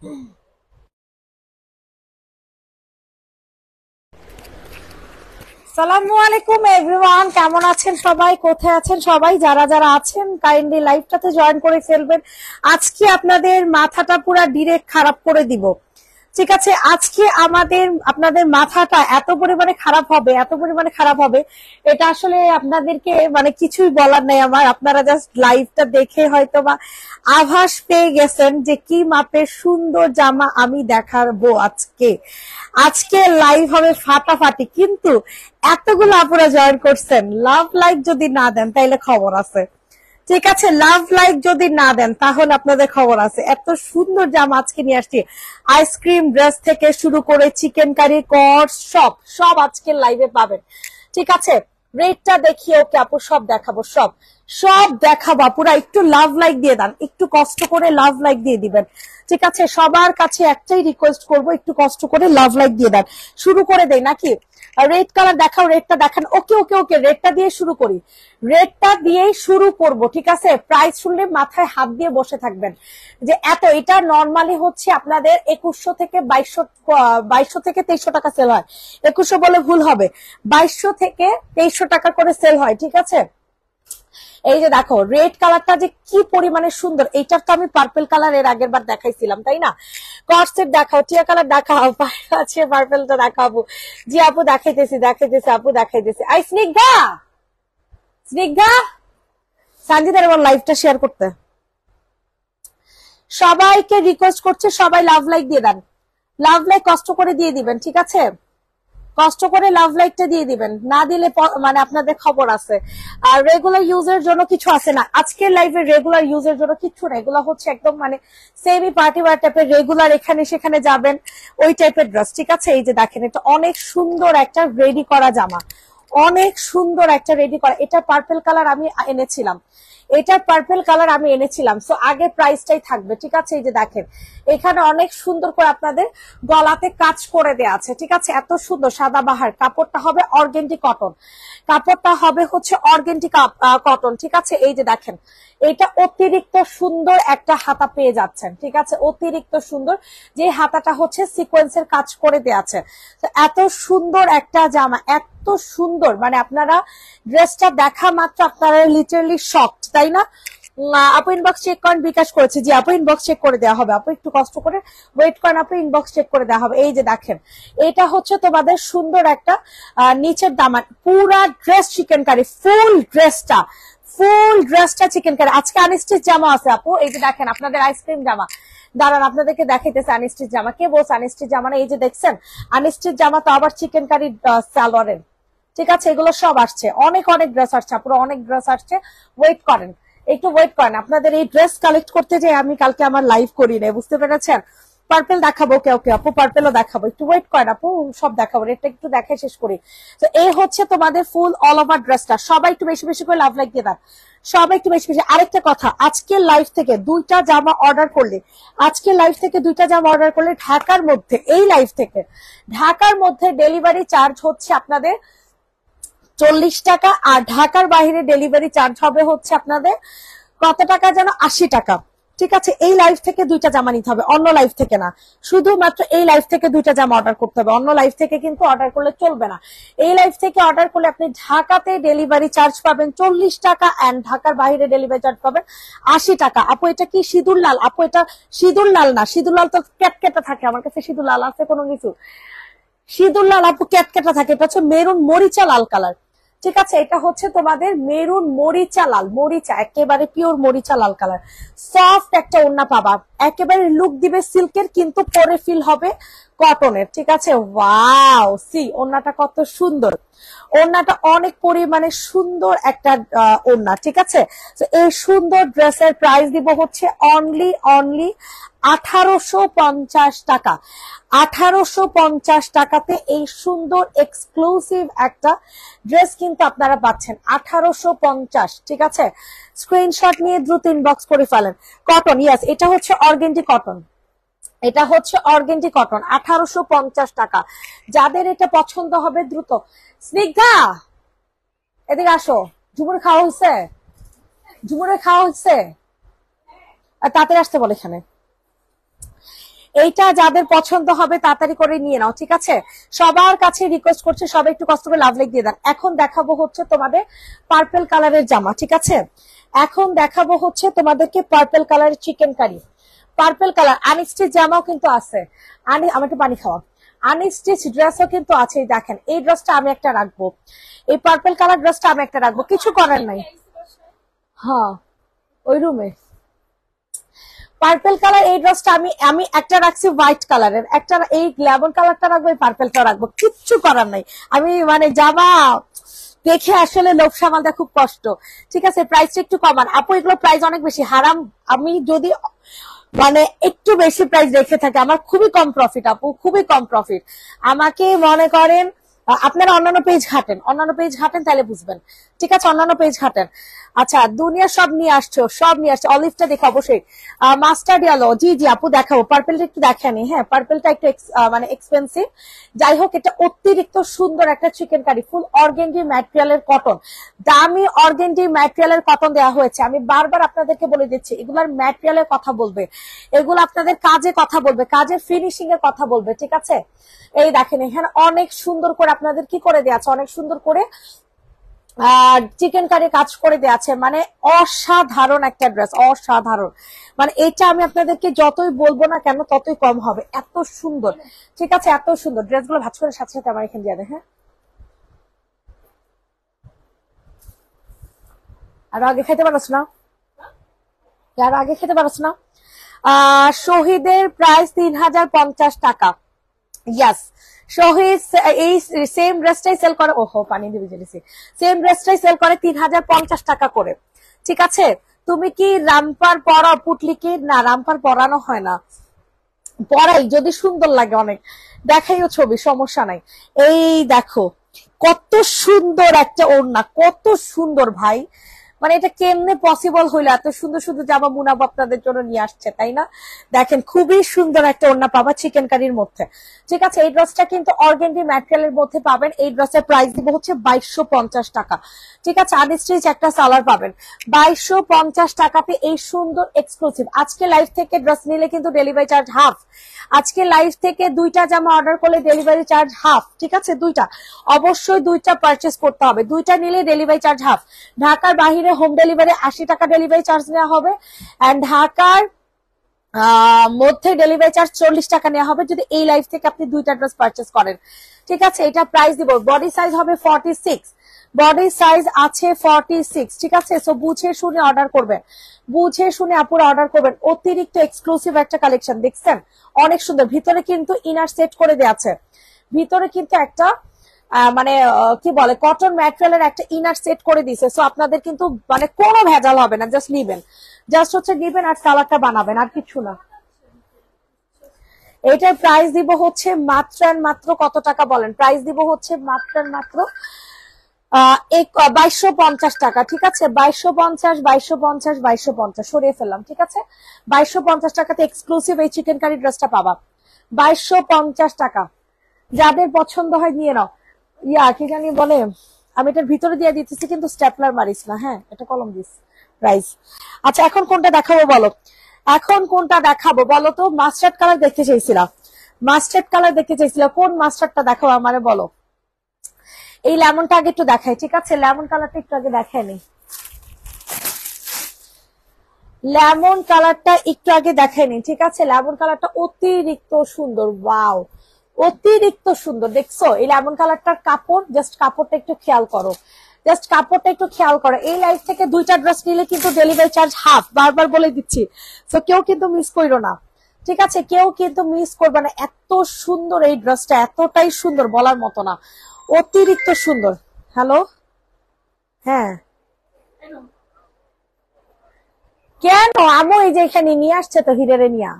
সালামু আলাইকুম এভরিওয়ান, কেমন আছেন সবাই? কোথায় আছেন সবাই? যারা যারা আছেন কাইন্ডলি লাইভটাতে জয়েন করে ফেলবেন। আজকে আপনাদের মাথাটা পুরা ডিরেক্ট খারাপ করে দিব, ঠিক আছে? আজকে আপনাদের মাথাটা এত পরিমাণে খারাপ হবে, এত পরিমাণে খারাপ হবে, এটা আসলে আপনাদেরকে মানে কিছুই বলার নেই আমার। আপনারা জাস্ট লাইভটা দেখে হয়তো বা আভাস পেয়ে গেছেন যে কি মাপের সুন্দর জামা আমি দেখাবো আজকে। আজকে লাইভ হবে ফাটাফাটি, কিন্তু এতগুলো আপুরা জয়েন করছেন, লাভ লাইক যদি না দেন তাইলে খবর আছে, ঠিক আছে? লাভ লাইক যদি না দেন তাহলে আপনাদের খবর আছে। এত সুন্দর জামা আজকে নিয়ে আসছি, আইসক্রিম ড্রেস থেকে শুরু করে চিকেন কারি কর্স সব সব আজকে লাইভে পাবেন, ঠিক আছে? রেটটা দেখিয়ে ওকে আপু সব দেখাবো, সব সব দেখাবো। আপুরা একটু লাভ লাইক দিয়ে দেন, একটু কষ্ট করে লাভ লাইক দিয়ে দিবেন, ঠিক আছে? সবার কাছে একটাই রিকোয়েস্ট করব, একটু কষ্ট করে লাভ লাইক দিয়ে দেন। শুরু করে দেই নাকি? রেড কালার দেখাও, রেডটা দেখান। ওকে ওকে ওকে, রেডটা দিয়ে শুরু করি, রেডটা দিয়েই শুরু করব, ঠিক আছে? প্রাইস শুনলে মাথায় হাত দিয়ে বসে থাকবেন যে এত। এটা নর্মালি হচ্ছে আপনাদের 2100 থেকে 2200 থেকে 2300 টাকা সেল হয়। 2100 বলে ভুল হবে, 2200 থেকে 2300 টাকা করে সেল হয়, ঠিক আছে? এই যে দেখো রেড কালারটা যে কি পরিমাণে সুন্দর। এইটার তো আমি পার্পল কালার এর আগের বার দেখাইছিলাম, তাই না? কর্সেট দেখাও, টিয়া কালার দেখাও, আছে পার্পলটা দেখাবো। জি আপু দেখাইতেছি দেখাইতেছি, আপু দেখাইতেছি। আই স্নিগ্ধা, স্নিগ্ধা সানজিদার আমার লাইভটা শেয়ার করতে সবাইকে রিকোয়েস্ট করছে, সবাই লাভ লাইক দিয়ে দেন। লাভ লাইক কষ্ট করে দিয়ে দিবেন, ঠিক আছে? কষ্ট করে লাভ লাইকটা দিয়ে দিবেন, না দিলে মানে আপনাদের খবর আছে। আর রেগুলার ইউজের জন্য কিছু আছে না আজকের লাইভে, রেগুলার ইউজের জন্য কিছু না। এগুলো হচ্ছে একদম মানে সেমি পার্টি ওয়্যার টাইপের, রেগুলার এখানে সেখানে যাবেন ওই টাইপের ড্রেস, ঠিক আছে? এই যে দেখেন, এটা অনেক সুন্দর একটা রেডি করা জামা, অনেক সুন্দর একটা রেডি করা। এটা পার্পল কালার আমি এনেছিলাম, এটা পার্পল কালার আমি এনেছিলাম। সো আগে প্রাইসটাই থাকবে, ঠিক আছে? এই যে দেখেন এখানে অনেক সুন্দর করে আপনাদের গলাতে কাজ করে দেয়া আছে, ঠিক আছে? এত সুন্দর সাদাবাহার। কাপড়টা হবে অর্গেন্ডি কটন, কাপড়টা হবে হচ্ছে অর্গেন্ডি কটন, ঠিক আছে? এই যে দেখেন এটা অতিরিক্ত সুন্দর একটা হাতা পেয়ে যাচ্ছেন, ঠিক আছে? অতিরিক্ত সুন্দর, যে হাতাটা হচ্ছে সিকোয়েন্সের কাজ করে দেয়া আছে। তো এত সুন্দর একটা জামা, এত সুন্দর, মানে আপনারা ড্রেসটা দেখা মাত্র আপনারা লিটারালি শকড, তাই না? আপু ইনবক্স চেক করেন, বিকাশ করেছে। জি আপু ইনবক্স চেক করে দেওয়া হবে, আপু একটু কষ্ট করে ওয়েট করেন, আপু ইনবক্স চেক করে দেওয়া হবে। এই যে দেখেন এটা হচ্ছে তোমাদের সুন্দর একটা নিচের দামান, পুরা ড্রেস চিকেন কারি, ফুল ড্রেসটা চিকেন কারি। আজকে আনস্টিচ জামা আছে আপু, এই যে দেখেন আপনাদের আইসক্রিম জামা। দাঁড়ান আপনাদেরকে দেখাইতেছে আনস্টিচ জামা। কে বলছে আনস্টিচ জামা না? এই যে দেখছেন আনস্টিচ জামা, তো আবার চিকেন কারি সালোয়ারের, ঠিক আছে? এগুলো সব আসছে, অনেক অনেক ড্রেস আসছে, পুরো অনেক ড্রেস আসছে। ওয়েট করেন, একটু ওয়েট করেন। আপনাদের এই ড্রেস কালেক্ট করতে যে আমি কালকে আমার লাইভ করি না, বুঝতে পেরেছেন? পার্পেল দেখাবো, ওকে ওকে আপু পার্পেলও দেখাবো, একটু ওয়েট করেন আপু, সব দেখাবো। এটা একটু দেখে শেষ করি। তো এই হচ্ছে তোমাদের ফুল অল ওভার ড্রেসটা। সবাই একটু বেশি বেশি করে লাভ লাইক দিয়ে দেন, সবাই একটু বেশি বেশি। আরেকটা কথা, আজকের লাইভ থেকে দুইটা জামা অর্ডার করলে, আজকের লাইভ থেকে দুইটা জামা অর্ডার করলে ঢাকার মধ্যে, এই লাইভ থেকে ঢাকার মধ্যে ডেলিভারি চার্জ হচ্ছে আপনাদের 40 টাকা, আর ঢাকার বাইরে ডেলিভারি চার্জ হবে হচ্ছে আপনাদের কত টাকা যেন, 80 টাকা, ঠিক আছে? এই লাইভ থেকে দুইটা জামা নিতে হবে, অন্য লাইভ থেকে না। শুধুমাত্র এই লাইভ থেকে দুইটা জামা অর্ডার করতে হবে, অন্য লাইভ থেকে কিন্তু অর্ডার করলে চলবে না। এই লাইভ থেকে অর্ডার করলে আপনি ঢাকাতে ডেলিভারি চার্জ পাবেন 40 টাকা, এন্ড ঢাকার বাইরে ডেলিভারি চার্জ পাবেন 80 টাকা। আপু এটা কি সিঁদুর লাল? আপু এটা সিঁদুর লাল না, সিঁদুর লাল তো ক্যাটকেটা থাকে, আমার কাছে সিঁদুর লাল আছে কোনো কিছু? সিঁদুর লাল আপু ক্যাটকেটা থাকে, এটা হচ্ছে মেরুন মরিচা লাল কালার, ঠিক আছে? এটা হচ্ছে তোমাদের মেরুন মরিচা লাল, মরিচা একেবারে পিওর মরিচা লাল কালার। সফট একটা ওড়না পাবা, একেবারে লুক দিবে সিল্কের, কিন্তু পরে ফিল হবে কটনের, ঠিক আছে? ওয়াও, সি ওড়নাটা কত সুন্দর, ওড়নাটা অনেক পরিমাণে সুন্দর একটা ওড়না, ঠিক আছে? তো এই সুন্দর ড্রেসের প্রাইস দিব হচ্ছে অনলি 1850 টাকা। 1850 টাকাতে এই সুন্দর এক্সক্লুসিভ একটা ড্রেস কিন্তু আপনারা পাচ্ছেন 1850, ঠিক আছে? স্ক্রিনশট নিয়ে দ্রুত ইনবক্স করে ফেলেন। কটন, ইয়েস এটা হচ্ছে অর্গেন্ডি কটন, এটা হচ্ছে অর্গেন্ডি কটন, 1850 টাকা। যাদের এটা পছন্দ হবে দ্রুত। স্নিগ্ধা এদিকে আসো, ঝুমুরে খাওয়া হয়েছে? ঝুমুরে খাওয়া হচ্ছে? তাড়াতাড়ি আসতে বলে এখানে। এইটা যাদের পছন্দ হবে তাড়াতাড়ি করে নিয়ে নাও, ঠিক আছে? সবার কাছে রিকোয়েস্ট করছে সবাই একটু কষ্ট করে লাভ লাইক দিয়ে দেন। এখন দেখাবো হচ্ছে তোমাদের পার্পল কালারের জামা, ঠিক আছে? এখন দেখাবো হচ্ছে তোমাদেরকে পার্পল কালারের chikankari. Purple colour unstitch জামাও কিন্তু আছে। আমার একটু পানি খাওয়া। আনস্টিচ ড্রেসও কিন্তু আছে। দেখেন এই ড্রেসটা আমি একটা রাখবো, এই পার্পল কালার ড্রেসটা আমি একটা রাখবো, কিছু করার নাই। হ্যাঁ ওই রুমে পার্পল কালার এই ড্রেসটা আমি আমি একটা রাখছি হোয়াইট কালারের, একটা এই লেমন কালারটা রাখবো, এই পার্পলটা রাখবো, কিচ্ছু করার নাই। আমি মানে জামা দেখে আসলে লোভ সামাল দেওয়া খুব কষ্ট, ঠিক আছে? প্রাইসটা একটু কমান আপু, এগুলো প্রাইস অনেক বেশি হারাম। আমি যদি মানে একটু বেশি প্রাইস রেখে থাকে আমার খুবই কম প্রফিট আপু, খুবই কম প্রফিট। আমাকে মনে করেন আপনারা অন্যান্য পেজ ঘাটেন, অন্যান্য পেজ ঘাটেন তাহলে বুঝবেন, ঠিক আছে? অন্যান্য পেজ ঘাটেন। আচ্ছা দুনিয়া সব নিয়ে আসছো, সব নিয়ে আসছে। অলিভটা দেখো অবশ্যই, মাস্টার্ড ইয়েলো, জি জি আপু দেখাবো। পার্পলটা একটু দেখানি, হ্যাঁ পার্পলটা একটু মানে এক্সপেন্সিভ। যাই হোক এটা অতিরিক্ত সুন্দর একটা চিকেন কারি, ফুল অর্গেন্ডি ম্যাটেরিয়ালের কটন, দামি অর্গেন্ডি ম্যাটেরিয়ালের কটন দেওয়া হয়েছে। আমি বারবার আপনাদেরকে বলে দিচ্ছি এগুলার ম্যাটেরিয়ালের কথা বলবে, এগুলো আপনাদের কাজে কথা বলবে, কাজের ফিনিশিং এর কথা বলবে, ঠিক আছে? এই দেখেন এখানে অনেক সুন্দর করে আপনাদের কি করে দেওয়া আছে, অনেক সুন্দর করে চিকেন কারি কাজ করে দেওয়া আছে। মানে অসাধারণ একটা ড্রেস, অসাধারণ। মানে এটা আমি আপনাদেরকে যতই বলবো না কেন ততই কম হবে, এত সুন্দর, ঠিক আছে? এত সুন্দর ড্রেসগুলো ভাজ করে সাথে সাথে আমার এখানে দিয়ে দেয়। হ্যাঁ আরো আগে খেতে পারছ না, আরো আগে খেতে পারছ না। শহীদের প্রাইস 3050 টাকা। ইয়াস শহীদ এই সেম ড্রেসটাই সেল করে, ওহো পানি দিয়ে ভিজে, সেম ড্রেসটাই সেল করে 3050 টাকা করে, ঠিক আছে? তুমি কি রামপার পরাও পুটলিকে? না রামপার পরানো হয় না, পরাই যদি সুন্দর লাগে অনেক, দেখাইও ছবি, সমস্যা নাই। এই দেখো কত সুন্দর একটা ওড়না, কত সুন্দর ভাই। মানে এটা কেমনে পসিবল হইলো এত সুন্দর সুন্দর জামা মুনাব আপনাদের জন্য নিয়ে আসছে, তাই না? দেখেন খুবই সুন্দর একটা ওড়না পাবা চিকেন কারির মধ্যে, ঠিক আছে? এই ড্রেসটা কিন্তু অর্গেন্ডি ম্যাটেরিয়ালের মধ্যে পাবেন। এই ড্রেসের প্রাইস দিব হচ্ছে 2250 টাকা, ঠিক আছে? আনস্টিচ একটা সালার পাবেন 2250 টাকাতে, এই সুন্দর এক্সক্লুসিভ। আজকে লাইভ থেকে ড্রেস নিলে কিন্তু ডেলিভারি চার্জ হাফ। আজকে লাইভ থেকে দুইটা জামা অর্ডার করলে ডেলিভারি চার্জ হাফ, ঠিক আছে? দুইটা অবশ্যই দুইটা পারচেস করতে হবে, দুইটা নিলে ডেলিভারি চার্জ হাফ। ঢাকার বাহিরে হোম ডেলিভারি 80 টাকা ডেলিভারি চার্জ নেওয়া হবে, এন্ড ঢাকার মধ্যে ডেলিভারি চার্জ 40 টাকা নেওয়া হবে যদি এই লাইভ থেকে আপনি দুইটা ড্রেস পারচেস করেন, ঠিক আছে? এটা প্রাইস দিব। বডি সাইজ হবে 46, বডি সাইজ আছে 46, ঠিক আছে? সো বুঝে শুনে অর্ডার করবেন, বুঝে শুনে আপুরা অর্ডার করবেন। অতিরিক্ত এক্সক্লুসিভ একটা কালেকশন দেখছেন, অনেক সুন্দর। ভিতরে কিন্তু ইনার সেট করে দেওয়া আছে, ভিতরে কিন্তু একটা মানে কি বলে কটন ম্যাটেরিয়ালের একটা ইনার সেট করে দিছে। সো আপনাদের কিন্তু মানে কোনো ভেজাল হবে না, জাস্ট নিবেন, জাস্ট হচ্ছে নিবেন আর কালারটা বানাবেন, আর কিছু না। এটার প্রাইস দিব হচ্ছে মাত্র মাত্র কত টাকা বলেন? প্রাইস দিব হচ্ছে মাত্র মাত্র 2250 টাকা, ঠিক আছে? 2250, 2250, 2250 সরিয়ে ফেললাম, ঠিক আছে? 2250 টাকাতে এক্সক্লুসিভ এই চিকেন কারি ড্রেসটা পাবা 2250 টাকা। যাদের পছন্দ হয় নিয়ে নাও। কি জানি বলে, আমি এটার ভিতরে দিয়ে দিতেছি কিন্তু স্টেপলার মারিস না, হ্যাঁ এটা কলম দিস প্রাইস। আচ্ছা এখন কোনটা দেখাবো বলো, এখন কোনটা দেখাবো বলো তো? মাস্টার্ড কালার দেখতে চাইছিলাম, মাস্টার্ড কালার দেখতে চাইছিলাম, কোন মাস্টার্ডটা দেখাবো আমারে বলো? এই লেমনটা আগে একটু দেখাই, ঠিক আছে? লেমন কালারটা একটু আগে দেখাই নি, লেমন কালারটা একটু আগে দেখায়নি, ঠিক আছে? লেমন কালারটা অতিরিক্ত সুন্দর, ওয়াও অতিরিক্ত সুন্দর। দেখছো এই লেমন কালারটার কাপড়, জাস্ট কাপড়টা একটু খেয়াল করো, জাস্ট কাপড়টা একটু খেয়াল করো। এই লাইফ থেকে দুইটা ড্রেস নিলে কিন্তু ডেলিভারি চার্জ হাফ, বারবার বলে দিচ্ছি। তো কেউ কিন্তু মিস করো না, ঠিক আছে? কেউ কিন্তু মিস করবে না। এত সুন্দর এই ড্রেসটা, এতটাই সুন্দর বলার মতো না, অতিরিক্ত সুন্দর। হ্যালো, হ্যাঁ কেন আমো এই যে এখানে নিয়ে আসছে তো হিরেরে নিয়া।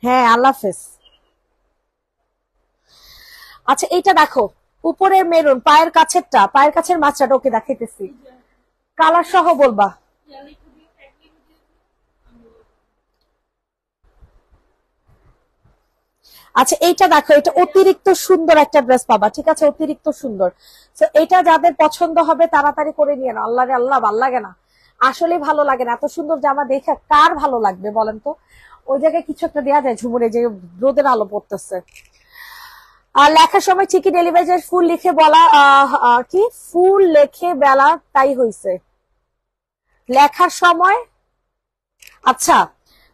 হ্যাঁ আল্লাহ হাফেজ। আচ্ছা এইটা দেখো, উপরে মেরুন, পায়ের কাছেরটা, পায়ের কাছের মাছটা ওকে দেখাইতেছি, কালার সহ বলবা। আচ্ছা এইটা দেখো, এটা অতিরিক্ত সুন্দর একটা ড্রেস পাবা, ঠিক আছে? অতিরিক্ত সুন্দর। তো এটা যাদের পছন্দ হবে তাড়াতাড়ি করে নিয়ে নাও। আল্লাহ রে আল্লাহ, ভাল লাগে না, আসলে ভালো লাগে না। এত সুন্দর জামা দেখে কার ভালো লাগবে বলেন তো? ওই জায়গায় কিছু একটা দেওয়া যায় ঝুমুরে, যে রোদের আলো পড়তেছে। আর লেখার সময় ঠিকই ডেলিভারি চার্জ ফুল লিখে বলা, কি ফুল লেখে বেলা তাই হইছে লেখার সময়। আচ্ছা,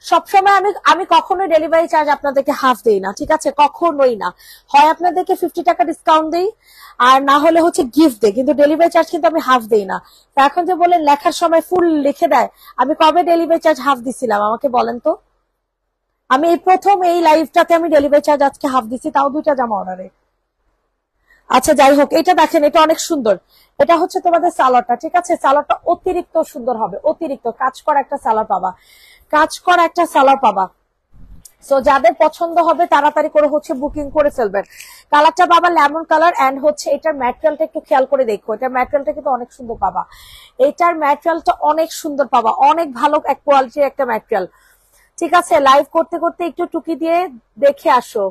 সবসময় আমি আমি কখনোই ডেলিভারি চার্জ আপনাদেরকে হাফ দেই না, ঠিক আছে, কখনোই না। হয় আপনাদেরকে 50 টাকা ডিসকাউন্ট দেই, আর না হলে হচ্ছে গিফট দেই, কিন্তু ডেলিভারি চার্জ কিন্তু আমি হাফ দেই না। তো এখন যে বলেন লেখার সময় ফুল লিখে দেয়, আমি কবে ডেলিভারি চার্জ হাফ দিছিলাম আমাকে বলেন তো? আমি এই প্রথম এই লাইভটাতে আমি ডেলিভারি চার্জ আজকে হাফ দিছি, তাও 2টা জামা অর্ডারে। আচ্ছা যাই হোক, এটা দেখেন, এটা অনেক সুন্দর। এটা হচ্ছে তোমাদের সালোয়ারটা, ঠিক আছে, সালোয়ারটা অতিরিক্ত সুন্দর হবে, অতিরিক্ত কাজ করা একটা সালোয়ার পাবা, কাজ করা একটা সালোয়ার পাবা। সো যাদের পছন্দ হবে তাড়াতাড়ি করে হচ্ছে বুকিং করে ফেলবেন। কালারটা পাবা লেমন কালার, এন্ড হচ্ছে এটার ম্যাটেরিয়ালটা একটু খেয়াল করে দেখো, এটার ম্যাটেরিয়ালটা কিন্তু অনেক সুন্দর পাবা, এটার ম্যাটেরিয়ালটা অনেক সুন্দর পাবা, অনেক ভালো এক কোয়ালিটির একটা ম্যাটেরিয়াল। ঠিক আছে, লাইভ করতে করতে একটু টুকি দিয়ে দেখে আসো।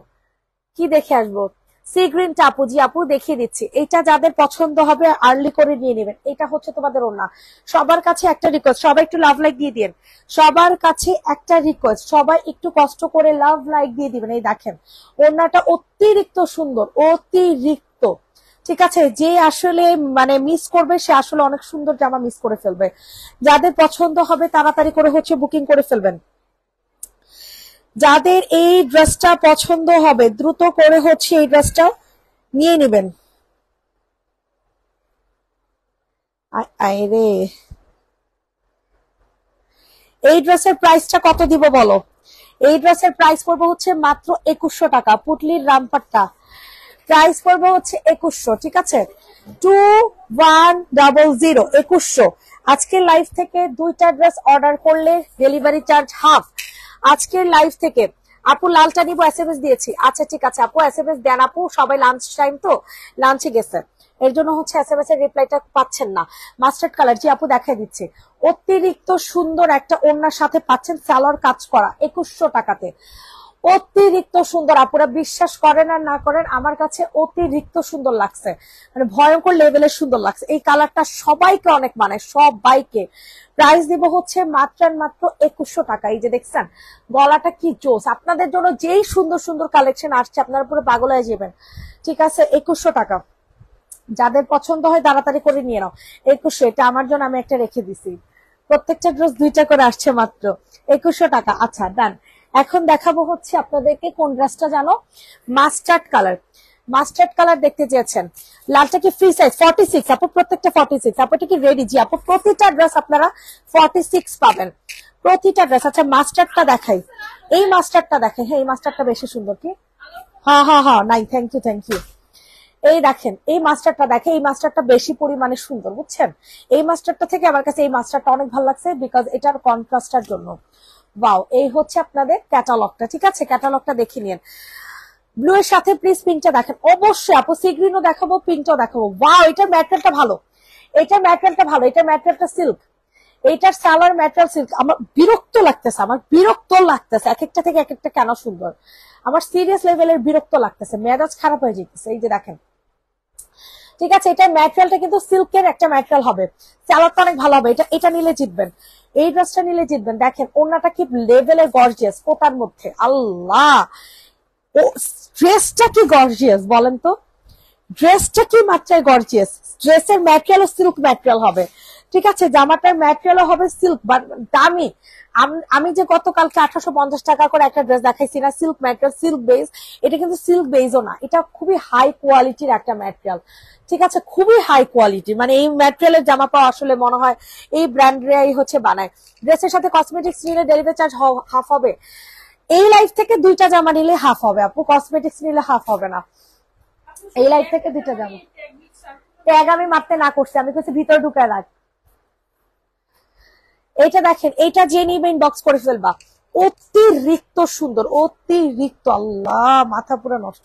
কি দেখে আসবো? সি গ্রিনটা আপু, জি আপু দেখিয়ে দিচ্ছি। এটা যাদের পছন্দ হবে আর্লি করে নিয়ে নেবেন। এটা হচ্ছে তোমাদের ওড়না। সবার কাছে একটা রিকোয়েস্ট, সবাই একটু লাভ লাইক দিয়ে দিন। সবার কাছে একটা রিকোয়েস্ট, সবাই একটু কষ্ট করে লাভ লাইক দিয়ে দিবেন। এই দেখেন ওড়নাটা অতিরিক্ত সুন্দর, অতিরিক্ত, ঠিক আছে। যে আসলে মানে মিস করবে সে আসলে অনেক সুন্দর জামা মিস করে ফেলবে। যাদের পছন্দ হবে তাড়াতাড়ি করে হচ্ছে বুকিং করে ফেলবেন। যাদের এই ড্রেসটা পছন্দ হবে দ্রুত করে হচ্ছে এই ড্রেসটা নিয়ে নেবেন। আরে এই ড্রেসের প্রাইসটা কত দিব বলো? এই ড্রেসের প্রাইস পড়বে হচ্ছে মাত্র 2100 টাকা। পুটলির রামপাট্টা প্রাইস পড়বে হচ্ছে 2100, ঠিক আছে, 2100 2100। আজকের লাইভ থেকে 2টা ড্রেস অর্ডার করলে ডেলিভারি চার্জ হাফ। আজকের লাইভ থেকে আপু লালটা নিবো, এসএমএস দিয়েছি। আচ্ছা ঠিক আছে আপু, এসএমএস দেন আপু, সবাই লাঞ্চ টাইম তো লাঞ্চে গেছে, এর জন্য হচ্ছে এসএমএস এর রিপ্লাইটা পাচ্ছেন না। মাস্টার্ড কালার, জি আপু দেখাই দিচ্ছি। অতিরিক্ত সুন্দর একটা ওড়নার সাথে পাচ্ছেন সালোয়ার কাজ করা 2100 টাকাতে। অতিরিক্ত সুন্দর, আপুরা বিশ্বাস করেন আর না করেন, আমার কাছে অতিরিক্ত সুন্দর লাগছে, মানে ভয়ঙ্কর লেভেলের সুন্দর লাগছে। এই কালারটা সবাইকে অনেক মানে, সবাইকে। প্রাইস দিব হচ্ছে মাত্র 2100 টাকা। এই যে দেখছেন গলাটা কি জোস, আপনাদের জন্য যেই সুন্দর সুন্দর কালেকশন আসছে আপনারা পুরো পাগল হয়ে যাবেন, ঠিক আছে। 2100 টাকা, যাদের পছন্দ হয় তাড়াতাড়ি করে নিয়ে নাও। 2100, এটা আমার জন্য আমি একটা রেখে দিছি। প্রত্যেকটা ড্রেস 2টা করে আসছে মাত্র 2100 টাকা। আচ্ছা ডান। এখন দেখাবো হচ্ছে আপনাদেরকে কোন ড্রেসটা জানো, মাস্টার্ড কালার। মাস্টার্ড কালার দেখতে চেয়েছেন, লালটা কি ফ্রি সাইজ 46 আপু, প্রত্যেকটা 46 আপু। এটা কি রেডি? জি আপু, প্রতিটা ড্রেস আপনারা 46 পাবেন, প্রতিটা ড্রেস। আচ্ছা মাস্টার্ডটা দেখাই, এই মাস্টার্ডটা দেখাই। হ্যাঁ এই মাস্টার্ডটা বেশি সুন্দর। কি হ্যাঁ হ্যাঁ হ্যাঁ, নাই, থ্যাংক ইউ থ্যাংক ইউ। এই দেখেন এই মাস্টারটা, দেখে এই মাস্টারটা বেশি পরিমাণে সুন্দর, বুঝছেন। এই মাস্টারটা থেকে আমার কাছে এই মাস্টারটা অনেক ভালো লাগছে, বিকজ এটার কন্ট্রাস্টার জন্য। ওয়াও, এই হচ্ছে আপনাদের ক্যাটালগটা, ঠিক আছে, ক্যাটালগটা দেখে নিন। ব্লু এর সাথে প্লিজ পিঙ্কটা দেখেন, অবশ্যই আপু সি গ্রিনও দেখাবো, পিঙ্কটাও দেখাবো। ওয়াও, এটার ম্যাটেরিয়ালটা ভালো, এটার ম্যাটেরিয়ালটা ভালো, এটার ম্যাটেরিয়ালটা সিল্ক, এইটার সালোয়ার ম্যাটেরিয়াল সিল্ক। আমার বিরক্ত লাগতেছে, আমার বিরক্ত লাগতেছে, এক একটা থেকে এক একটা কেন সুন্দর, আমার সিরিয়াস লেভেলের বিরক্ত লাগতেছে, মেজাজ খারাপ হয়ে যেতেছে। এই যে দেখেন, ঠিক আছে, এটা ম্যাটেরিয়ালটা কিন্তু সিল্কের একটা ম্যাটেরিয়াল হবে, সালোয়ারটা অনেক ভালো হবে। এটা এটা নিলে জিতবেন, এই ড্রেসটা নিলে জিতবেন। দেখেন ওড়নাটা কি লেভেলের গর্জিয়াস, কোটার মধ্যে, আল্লাহ ও ড্রেসটা কি গর্জিয়াস বলেন তো, ড্রেসটা কি মাত্রায় গর্জিয়াস। ড্রেসের ম্যাটেরিয়ালও সিল্ক ম্যাটেরিয়াল হবে, ঠিক আছে, জামাটার ম্যাটেরিয়ালও হবে সিল্ক, বাট দামি। আমি যে গতকালকে 1850 টাকা করে একটা ড্রেস দেখাইছি না, সিল্ক ম্যাটেরিয়াল, সিল্ক বেস, এটা কিন্তু সিল্ক বেসও না, এটা খুবই হাই কোয়ালিটির একটা ম্যাটেরিয়াল, ঠিক আছে, খুবই হাই কোয়ালিটি। মানে এই ম্যাটেরিয়ালের জামা পাওয়া আসলে মনে হয় এই ব্র্যান্ডরাই হচ্ছে বানায়। ড্রেসের সাথে কসমেটিক্স নিলে ডেলিভারি চার্জ হাফ হবে। এই লাইফ থেকে 2টা জামা নিলে হাফ হবে আপু, কসমেটিক্স নিলে হাফ হবে না। এই লাইফ থেকে 2টা জামা ট্যাগ আমি মারতে না করছি, আমি কিছু ভিতর ঢুকায় রাখ। এইটা দেখেন, এইটা যে নিবে ইনবক্স করে ফেলবা, অতিরিক্ত সুন্দর, অতিরিক্ত, আল্লাহ মাথা পুরো নষ্ট।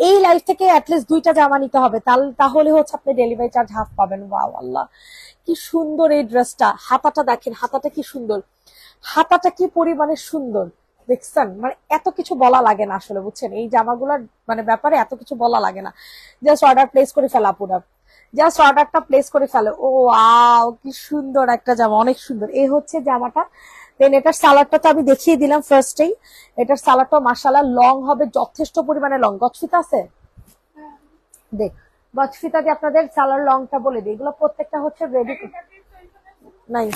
এই লাইফ থেকে অ্যাটলিস্ট 2টা জামা নিতে হবে, তাহলে হচ্ছে আপনি ডেলিভারি চার্জ হাফ পাবেন। ওয়াও আল্লাহ কি সুন্দর এই ড্রেসটা। হাতাটা দেখেন, হাতাটা কি সুন্দর, হাতাটা কি পরিমাণে সুন্দর দেখছেন। মানে এত কিছু বলা লাগে না আসলে, বুঝছেন, এই জামাগুলোর মানে ব্যাপারে এত কিছু বলা লাগে না। জাস্ট অর্ডার প্লেস করে ফেলা, পুরা জাস্ট অর্ডারটা প্লেস করে ফেলে। ও আও কি সুন্দর একটা জামা, অনেক সুন্দর। এই হচ্ছে জামাটা, দেন এটার সালাডটা তো আমি দেখিয়ে দিলাম ফার্স্টেই। এটার সালাডটা মাশাআল্লাহ লং হবে, যথেষ্ট পরিমাণে লং। গছফিতা আছে দেখ, গছফিতা দিয়ে আপনাদের সালাড লংটা বলে দিই। এগুলো প্রত্যেকটা হচ্ছে রেডি নাই,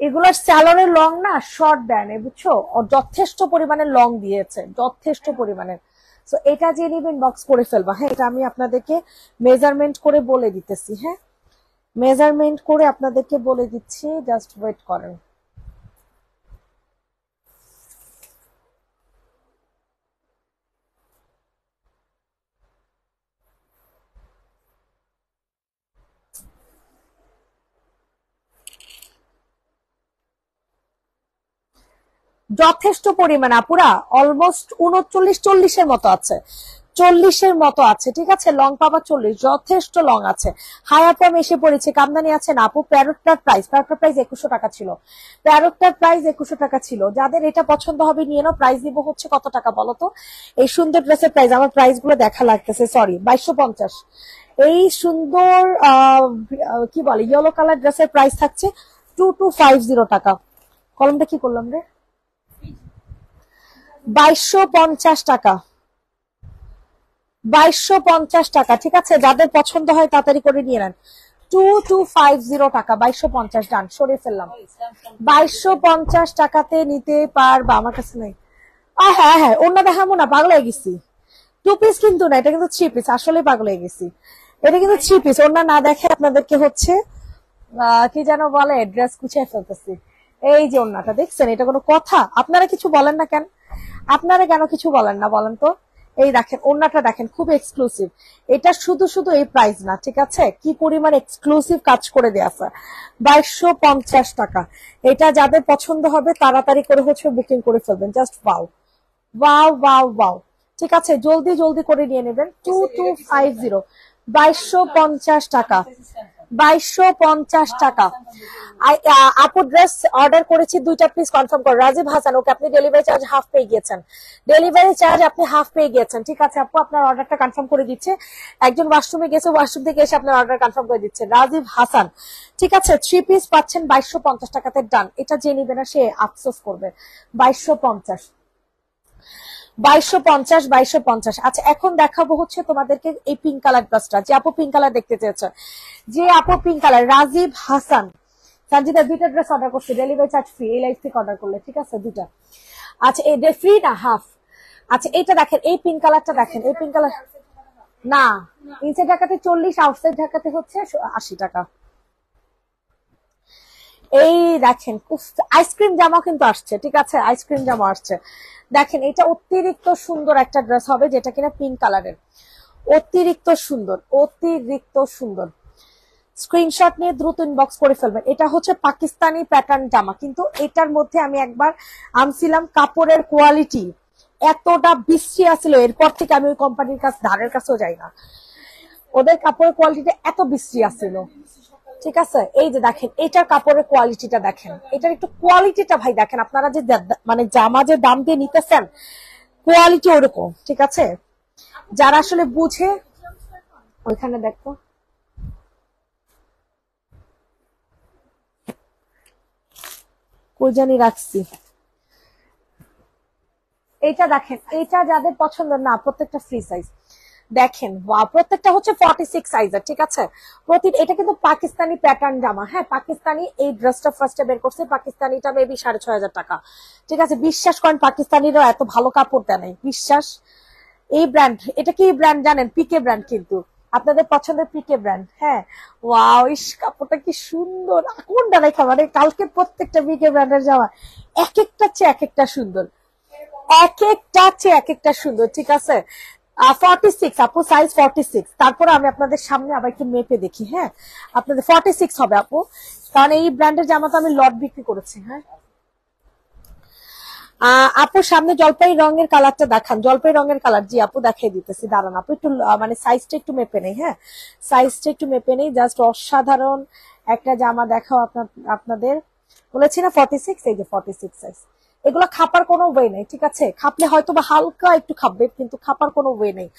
এগুলোর স্যালোনের লং না শর্ট দেয় না, বুঝছো, যথেষ্ট পরিমাণে লং দিয়েছে, যথেষ্ট পরিমাণে। তো এটা যে নিবেন বক্স করে ফেলবা। হ্যাঁ, এটা আমি আপনাদেরকে মেজারমেন্ট করে বলে দিতেছি। হ্যাঁ, মেজারমেন্ট করে আপনাদেরকে বলে দিচ্ছি, জাস্ট ওয়েট করেন। যথেষ্ট পরিমাণ আপুরা, অলমোস্ট 39-40-এর মতো আছে, 40-এর মতো আছে। ঠিক আছে, লং পাবা 40, যথেষ্ট লং আছে। হাই আপু আমি এসে পড়েছি, কামদানি আছে না আপু? প্যারোটটার প্রাইস 2100 টাকা ছিল, প্যারোটটার প্রাইস 2100 টাকা ছিল। যাদের এটা পছন্দ হবে নিয়ে নাও। প্রাইস দিব হচ্ছে কত টাকা বলো তো? এই সুন্দর ড্রেসের প্রাইস, আমার প্রাইস গুলো দেখা লাগতেছে, সরি, 2250। এই সুন্দর কি বলে ইয়েলো কালার ড্রেসের প্রাইস থাকছে 2250 টাকা। কলমটা কি করলাম রে, 2250 টাকা, 2250 টাকা। ঠিক আছে, যাদের পছন্দ হয় তাড়াতাড়ি করে নিয়ে নেন। 2250 টাকা, 2250 ডান, সরিয়ে ফেললাম। 2250 টাকাতে নিতে পারবা, আমার কাছে নাই। হ্যাঁ হ্যাঁ, অন্য দেখাবো না, পাগল হয়ে গেছি। 2 পিস কিন্তু না, এটা কিন্তু 3 পিস, আসলে পাগল হয়ে গেছি। এটা কিন্তু 3 পিস, অন্য না দেখে আপনাদেরকে হচ্ছে কি যেন বলে, ড্রেস গুছিয়ে ফেলতেছি। এই যে ওন্নাটা দেখছেন, এটা কোনো কথা? আপনারা কিছু বলেন না কেন? আপনারা কেন কিছু বলেন না বলেন তো? এই দেখেন ওন্নাটা দেখেন, খুব এক্সক্লুসিভ। এটা শুধু শুধু এই প্রাইস না, ঠিক আছে, কি পরিমাণ এক্সক্লুসিভ কাজ করে দেয়া আছে। 2250 টাকা। এটা যাদের পছন্দ হবে তাড়াতাড়ি করে হচ্ছে বুকিং করে ফেলবেন। Just wow wow wow wow. ঠিক আছে, জলদি জলদি করে নিয়ে নেবেন। 2250, 2250 টাকা, 2250 টাকা। আপু ড্রেস অর্ডার করেছি 2টা, প্লিজ কনফার্ম করো। রাজীব হাসান, ওকে, আপনি ডেলিভারি চার্জ হাফ পেয়ে গিয়েছেন, ডেলিভারি চার্জ আপনি হাফ পেয়ে গিয়েছেন। ঠিক আছে আপু, আপনার অর্ডারটা কনফার্ম করে দিচ্ছে। একজন ওয়াশরুমে গেছে, ওয়াশরুম থেকে এসে আপনার অর্ডার কনফার্ম করে দিচ্ছে, রাজীব হাসান। ঠিক আছে, 3 পিস পাচ্ছেন 2250 টাকাতে, ডান। এটা যে নিবে না সে আফসোস করবে। 2250, 2250, 2250। আচ্ছা, এখন দেখাবো হচ্ছে তোমাদেরকে এই পিঙ্ক কালার ড্রেসটা। যে আপু পিঙ্ক কালার দেখতে চেয়েছে, যে আপু পিঙ্ক কালার, রাজীব হাসান। সঞ্জিতা 2টা ড্রেস অর্ডার করছে, ডেলিভারি চার্জ ফ্রি, এই লাইফ থেকে অর্ডার করলে। ঠিক আছে, 2টা। আচ্ছা, এই ফ্রি না, হাফ। আচ্ছা, এইটা দেখেন, এই পিঙ্ক কালারটা দেখেন, এই পিঙ্ক কালার না, ইনসাইড ঢাকাতে 40, আউটসাইড ঢাকাতে হচ্ছে 80 টাকা। এই দেখেন, আইসক্রিম জামা কিন্তু আসছে। ঠিক আছে, আইসক্রিম জামা আসছে। দেখেন, এটা অতিরিক্ত সুন্দর একটা ড্রেস হবে, যেটা কিনা পিঙ্ক কালারের, অতিরিক্ত সুন্দর, অতিরিক্ত সুন্দর। স্ক্রিনশট নিয়ে দ্রুত ইনবক্স করে ফেলবেন। এটা হচ্ছে পাকিস্তানি প্যাটার্ন জামা, কিন্তু এটার মধ্যে আমি একবার আনছিলাম, কাপড়ের কোয়ালিটি এতটা বিশ্রী আসছিল, এরপর থেকে আমি ওই কোম্পানির কাছে ধারের কাছেও যাই না। ওদের কাপড়ের কোয়ালিটিটা এত বিশ্রী আসছিল। ঠিক আছে, এই যে দেখেন, এটার কাপড়ের কোয়ালিটিটা দেখেন, এটার একটু কোয়ালিটিটা ভাই দেখেন। আপনারা যে মানে জামা যে দাম দিয়ে নিতেছেন, কোয়ালিটি ওরকম। ঠিক আছে, যারা আসলে বুঝে, ওইখানে দেখো, কই জানি রাখছি। এইটা দেখেন, এইটা যাদের পছন্দ না, প্রত্যেকটা ফ্রি সাইজ দেখেন, প্রত্যেকটা হচ্ছে 46 সাইজের। ঠিক আছে, এটা কিন্তু পাকিস্তানি প্যাটার্ন জামা। হ্যাঁ, পাকিস্তানি এই ড্রেসটা ফার্স্টে বের করছে, পাকিস্তানিটা মেবি 6500 টাকা। ঠিক আছে, বিশ্বাস করেন, পাকিস্তানিরা এত ভালো কাপড় দেয় নাই, বিশ্বাস। এই ব্র্যান্ড, এটা কি ব্র্যান্ড জানেন? পিকে ব্র্যান্ড, কিন্তু আপনাদের পছন্দের পিকে ব্র্যান্ড। হ্যাঁ, ওয়াও, ইস কাপড়টা কি সুন্দর। কোনটা রেখা, মানে কালকে প্রত্যেকটা পিকে ব্র্যান্ডের জামা এক একটা চেয়ে এক একটা সুন্দর, এক একটা চেয়ে এক একটা সুন্দর। ঠিক আছে, 46 আপু, সাইজ 46। তারপরে আমি আপনাদের সামনে আবার একটু মেপে দেখি। হ্যাঁ, আপনাদের 46 হবে আপু, কারণ এই ব্র্যান্ডের জামা তো আমি লট বিক্রি করেছি। হ্যাঁ আপু, সামনে জলপাই রঙের কালারটা দেখান, জলপাই রঙের কালার। জি আপু, দেখাই দিতেছি, দাঁড়ান আপু, একটু মানে সাইজটা একটু মেপে নেই। হ্যাঁ, সাইজটা একটু মেপে নেই। জাস্ট অসাধারণ একটা জামা দেখাও আপনাদের বলেছি না 46, এই যে 46 সাইজ। এগুলো খাপার কোনো ওয়ে নেই। ঠিক আছে, খাপলে হয়তো বা হালকা একটু খাপবে, কিন্তু খাপার কোনো ওয়ে নেই।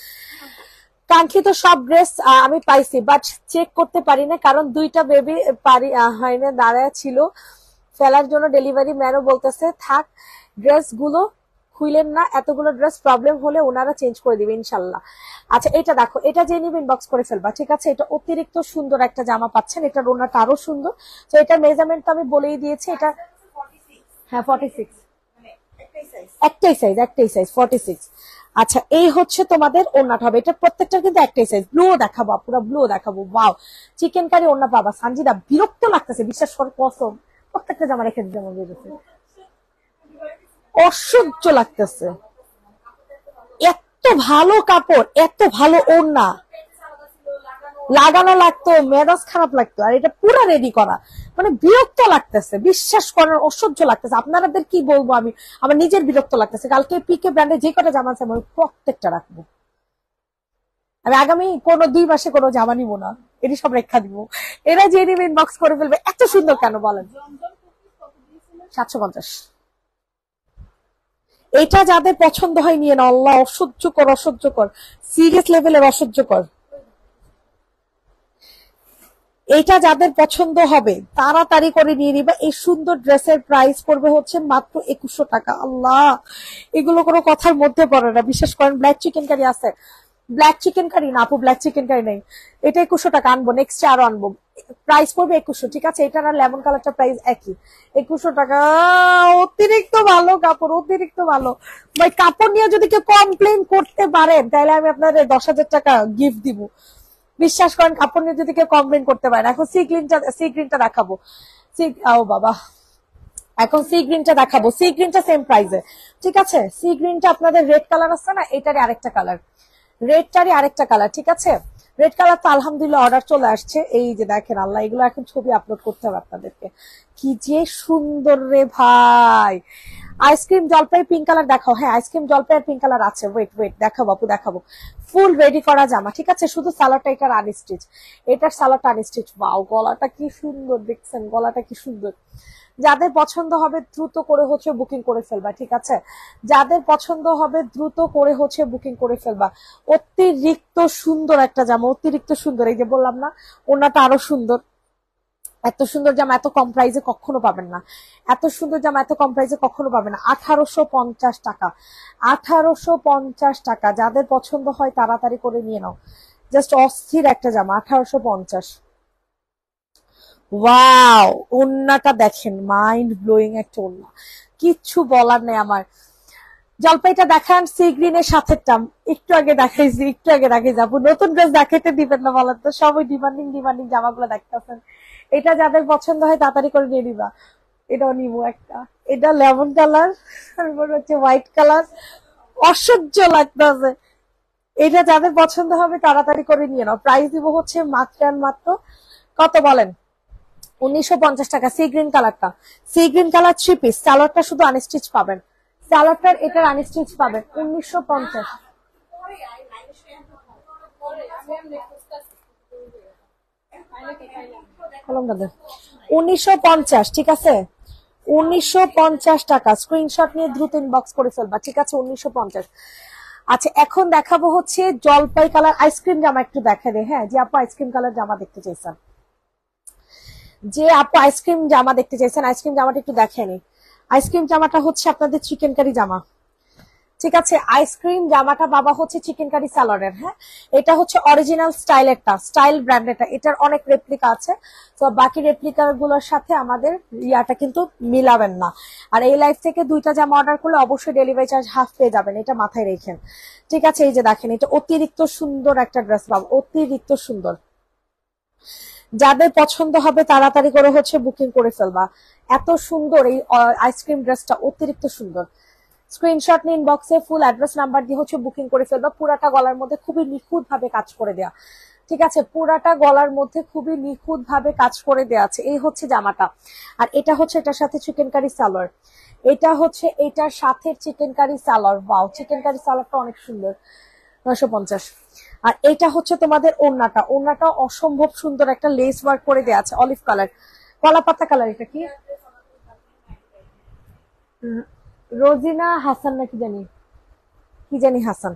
কাঙ্ক্ষিত সব ড্রেস আমি পাইছি, বাট চেক করতে পারি না, কারণ দুইটা বেবি পারি হয় না, দাঁড়ায় ছিল ফেলার জন্য। ডেলিভারি ম্যানও বলতেছে থাক ড্রেস গুলো খুইলেন না, এতগুলো ড্রেস প্রবলেম হলে ওনারা চেঞ্জ করে দিবে ইনশাল্লাহ। আচ্ছা এটা দেখো, এটা যে নিবে ইনবক্স করে ফেলবা, ঠিক আছে? এটা অতিরিক্ত সুন্দর একটা জামা পাচ্ছেন, এটা ওনাটা আরো সুন্দর। তো এটা মেজারমেন্ট তো আমি বলেই দিয়েছি, এটা হ্যাঁ 46, একটাই সাইজ 46। আচ্ছা এই হচ্ছে তোমাদের ওড়নাটা হবে, এটা প্রত্যেকটা কিন্তু একটাই সাইজ। ব্লু দেখাবো, পুরো ব্লু দেখাবো। ওয়াও, চিকেন কারি ওড়না পাবা। সানজিদা বিরক্ত লাগতেছে বিশ্বাস কর, কসম প্রত্যেকটা জামা রেখে দিতে মনে হচ্ছে, অসহ্য লাগতেছে। এত ভালো কাপড়, এত ভালো ওড়না, লাগানো লাগতো মেজাজ খারাপ লাগতো, আর এটা পুরো রেডি করা, মানে বিরক্ত লাগতেছে বিশ্বাস করার, অসহ্য লাগতেছে। আপনাদের কি বলবো আমি, আমার নিজের বিরক্ত লাগতেছে। কালকে পিকে ব্র্যান্ডে যে কটা জামা আছে আমি প্রত্যেকটা রাখবো। আমি আগামী কোনো 2 মাসে কোনো জামা নিবো না, এটি সব রেখা দিব। এরা যে নিবে ইনবক্স করে ফেলবে। এত সুন্দর কেন বলেন? 750। এটা যাদের পছন্দ হয় নিয়ে না, আল্লাহ অসহ্যকর, অসহ্যকর, সিরিয়াস লেভেলের অসহ্যকর। এটা যাদের পছন্দ হবে তাড়াতাড়ি করে নিয়ে নিবা। এই সুন্দর ড্রেসের প্রাইস পড়বে হচ্ছে মাত্র 2100 টাকা। আল্লাহ, এগুলো কোনো কথার মধ্যে পড়ে না, বিশেষ করেন ব্ল্যাক চিকেন কারি আছে, ব্ল্যাক চিকেন কারি না আপু, ব্ল্যাক চিকেন কারি নেই, এটা 2100 টাকা আনবো, নেক্সট আরো আনবো, প্রাইস পড়বে 2100, ঠিক আছে? এটা না লেমন কালারটা প্রাইস একই, 2100 টাকা। অতিরিক্ত ভালো কাপড়, অতিরিক্ত ভালো ভাই। কাপড় নিয়ে যদি কেউ কমপ্লেন করতে পারেন তাহলে আমি আপনাদের 10,000 টাকা গিফট দিব। বিশ্বাস করেন, কাপড় নিয়ে যদি কেউ কমপ্লেন করতে পারেন। এখন সি গ্রিনটা দেখাবো। ও বাবা, এখন সি গ্রিনটা দেখাবো। সি গ্রিনটা সেম প্রাইসে, ঠিক আছে? সি গ্রিনটা আপনাদের রেড কালার আছে না, এটারই আরেকটা কালার, রেডটারই আরেকটা কালার, ঠিক আছে? রেড কালার তো আলহামদুলিল্লাহ অর্ডার চলে আসছে। এই যে দেখেন, আল্লাহ, এগুলো এখন ছবি আপলোড করতে হবে আপনাদেরকে। কি যে সুন্দর রে ভাই। আইসক্রিম জলপাই পিঙ্ক কালার দেখাও। হ্যাঁ আইসক্রিম জলপাই আর পিঙ্ক কালার আছে, ওয়েট ওয়েট দেখাবো আপু, দেখাবো। ফুল রেডি করা জামা, ঠিক আছে? শুধু সালোয়ারটা এটার আনস্টিচ, এটার সালোয়ারটা আনস্টিচ। বাও, গলাটা কি সুন্দর দেখছেন, গলাটা কি সুন্দর। যাদের পছন্দ হবে দ্রুত করে হচ্ছে বুকিং করে ফেলবা, ঠিক আছে? যাদের পছন্দ হবে দ্রুত করে হচ্ছে বুকিং করে ফেলবা। অতিরিক্ত সুন্দর একটা জামা, অতিরিক্ত সুন্দর। এই যে বললাম না, ওনাটা আরো সুন্দর। এত সুন্দর জামা এত কম প্রাইসে কখনো পাবেন না, এত সুন্দর জামা এত কম প্রাইসে কখনো পাবেন না। 1850 টাকা, 1850 টাকা। যাদের পছন্দ হয় তাড়াতাড়ি করে নিয়ে নাও, জাস্ট অস্থির একটা জামা, 1850। ওয়াও, ওন্নাটা দেখেন, মাইন্ড ব্লোয়িং একটা ওন্না, কিচ্ছু বলার নেই আমার। জলপাইটা দেখান, সি গ্রিনের সাথেরটা একটু আগে দেখাইছি, একটু আগে দেখাইছি আপু। নতুন ড্রেস দেখাইতে দিবেন না বলেন তো, সবাই ডিমান্ডিং ডিমান্ডিং জামাগুলো দেখতেছেন। এটা যাদের পছন্দ হয় তাড়াতাড়ি করে নিয়ে নিবা। এটাও নিবো একটা, এটা লেমন কালার, আমি মনে হচ্ছে হোয়াইট কালার, অসহ্য লাগতেছে। এটা যাদের পছন্দ হবে তাড়াতাড়ি করে নিয়ে নাও। প্রাইস দিব হচ্ছে মাত্র মাত্র কত বলেন? 1950 টাকা। সি গ্রিন কালারটা, সি গ্রিন কালার 3 পিস, সালোয়ারটা শুধু আনস্টিচ পাবেন, সালোয়ারটার এটার আনস্টিচ পাবেন 1950। কলমটা দে। 1950, ঠিক আছে? 1950 টাকা। স্ক্রিনশট নিয়ে দ্রুত ইনবক্স করে ফেলবা, ঠিক আছে? 1950। আচ্ছা এখন দেখাবো হচ্ছে জলপাই কালার আইসক্রিম জামা, একটু দেখা দে। হ্যাঁ, যে আপু আইসক্রিম কালার জামা দেখতে চাইছেন, যে আপু আইসক্রিম জামা দেখতে চাইছেন, আইসক্রিম জামাটা একটু দেখেনি। আইসক্রিম জামাটা হচ্ছে আপনাদের চিকেন কারি জামা, ঠিক আছে? আইসক্রিম জামাটা বাবা হচ্ছে চিকেন কারি সালোয়ারের। হ্যাঁ, এটা হচ্ছে অরিজিনাল স্টাইলেরটা, স্টাইল ব্র্যান্ডেরটা। এটার অনেক রেপ্লিকা আছে, তো বাকি রেপ্লিকা গুলোর সাথে আমাদের ইয়াটা কিন্তু মিলাবেন না। আর এই লাইফ থেকে 2টা জামা অর্ডার করলে অবশ্যই ডেলিভারি চার্জ হাফ পেয়ে যাবেন, এটা মাথায় রেখেন, ঠিক আছে? এই যে দেখেন, এটা অতিরিক্ত সুন্দর একটা ড্রেস পাবো, অতিরিক্ত সুন্দর। যাদের পছন্দ হবে তাড়াতাড়ি করে হচ্ছে বুকিং করে ফেলবা। এত সুন্দর এই আইসক্রিম ড্রেসটা, অতিরিক্ত সুন্দর। স্ক্রিনশট নিয়ে ইনবক্সে ফুল অ্যাড্রেস নাম্বার দিয়ে হচ্ছে বুকিং করে ফেলবা। পুরাটা গলার মধ্যে খুবই নিখুঁত ভাবে কাজ করে দেয়া, ঠিক আছে? পুরাটা গলার মধ্যে খুবই নিখুঁত ভাবে কাজ করে দেয়া আছে। এই হচ্ছে জামাটা, আর এটা হচ্ছে এটার সাথে চিকেন কারি সালোয়ার, এটা হচ্ছে এটার সাথে chikankari salwar. Wow, chikankari সালোয়ারটা অনেক সুন্দর, 950। আর এটা হচ্ছে তোমাদের ওড়নাটা, ওড়নাটা অসম্ভব সুন্দর একটা লেস ওয়ার্ক করে দেয়া আছে, অলিভ কালার, কলা পাতা কালার। এটা কি রোজিনা হাসান নাকি জানি, কি জানি হাসান।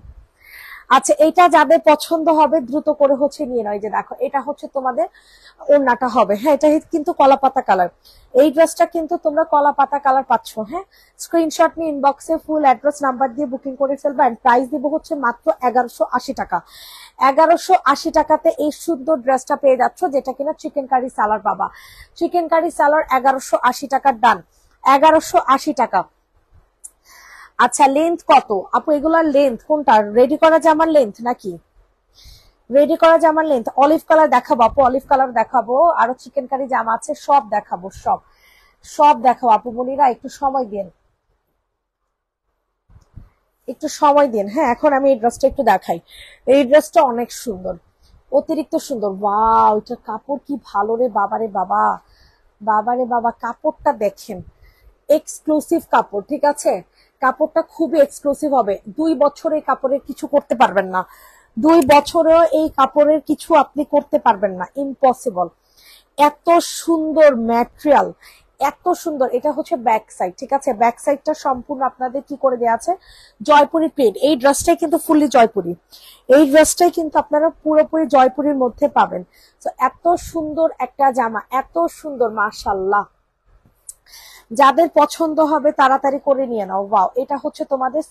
আচ্ছা, এটা যাদের পছন্দ হবে দ্রুত করে হচ্ছে নিয়ে নাও। এই যে দেখো, এটা হচ্ছে তোমাদের ওড়নাটা হবে। হ্যাঁ, এটা কিন্তু কলা পাতা কালার। এই ড্রেসটা কিন্তু তোমরা কলা পাতা কালার পাচ্ছ। হ্যাঁ, স্ক্রিনশট নিয়ে ইনবক্সে ফুল অ্যাড্রেস নাম্বার দিয়ে বুকিং করে ফেলবা। এন্ড প্রাইস দিব হচ্ছে মাত্র 1180 টাকা। 1180 টাকাতে এই সুন্দর ড্রেসটা পেয়ে যাচ্ছ, যেটা কিনা চিকেন কারি সালার পাবা। চিকেন কারি সালার 1180 টাকার ডান। 1180 টাকা। আচ্ছা, লেন্থ কত আপু? এগুলার লেন্থ কোনটা? রেডি করা জামার লেন্থ নাকি? রেডি করা জামার লেন্থ অলিভ কালার দেখাবো আপু, অলিভ কালার দেখাবো, আরো চিকেন কারি জামা আছে, সব দেখাবো, সব সব দেখাবো আপু মনিরা, একটু সময় দিন, একটু সময় দিন। হ্যাঁ, এখন আমি এই ড্রেসটা একটু দেখাই। এই ড্রেসটা অনেক সুন্দর, অতিরিক্ত সুন্দর। ওয়াও, এটা কাপড় কি ভালো রে বাবারে বাবা, বাবারে বাবা, কাপড়টা দেখেন, এক্সক্লুসিভ কাপড়। ঠিক আছে, কাপড়টা খুবই এক্সক্লুসিভ হবে। 2 বছর এই কাপড়ের কিছু করতে পারবেন না, 2 বছরেও এই কাপড়ের কিছু আপনি করতে পারবেন না, ইম্পসিবল। এত সুন্দর ম্যাটেরিয়াল, এত সুন্দর। এটা হচ্ছে ব্যাক সাইড। ঠিক আছে, ব্যাক সাইডটা সম্পূর্ণ আপনাদের কি করে দেওয়া আছে, জয়পুরি প্রিন্ট। এই ড্রেসটাই কিন্তু ফুললি জয়পুরি, এই ড্রেসটাই কিন্তু আপনারা পুরোপুরি জয়পুরির মধ্যে পাবেন। তো এত সুন্দর একটা জামা, এত সুন্দর, মাশাল্লাহ। যাদের পছন্দ হবে তাড়াতাড়ি করে নিয়ে নাও। ওয়াও, এটা হচ্ছে তোমাদের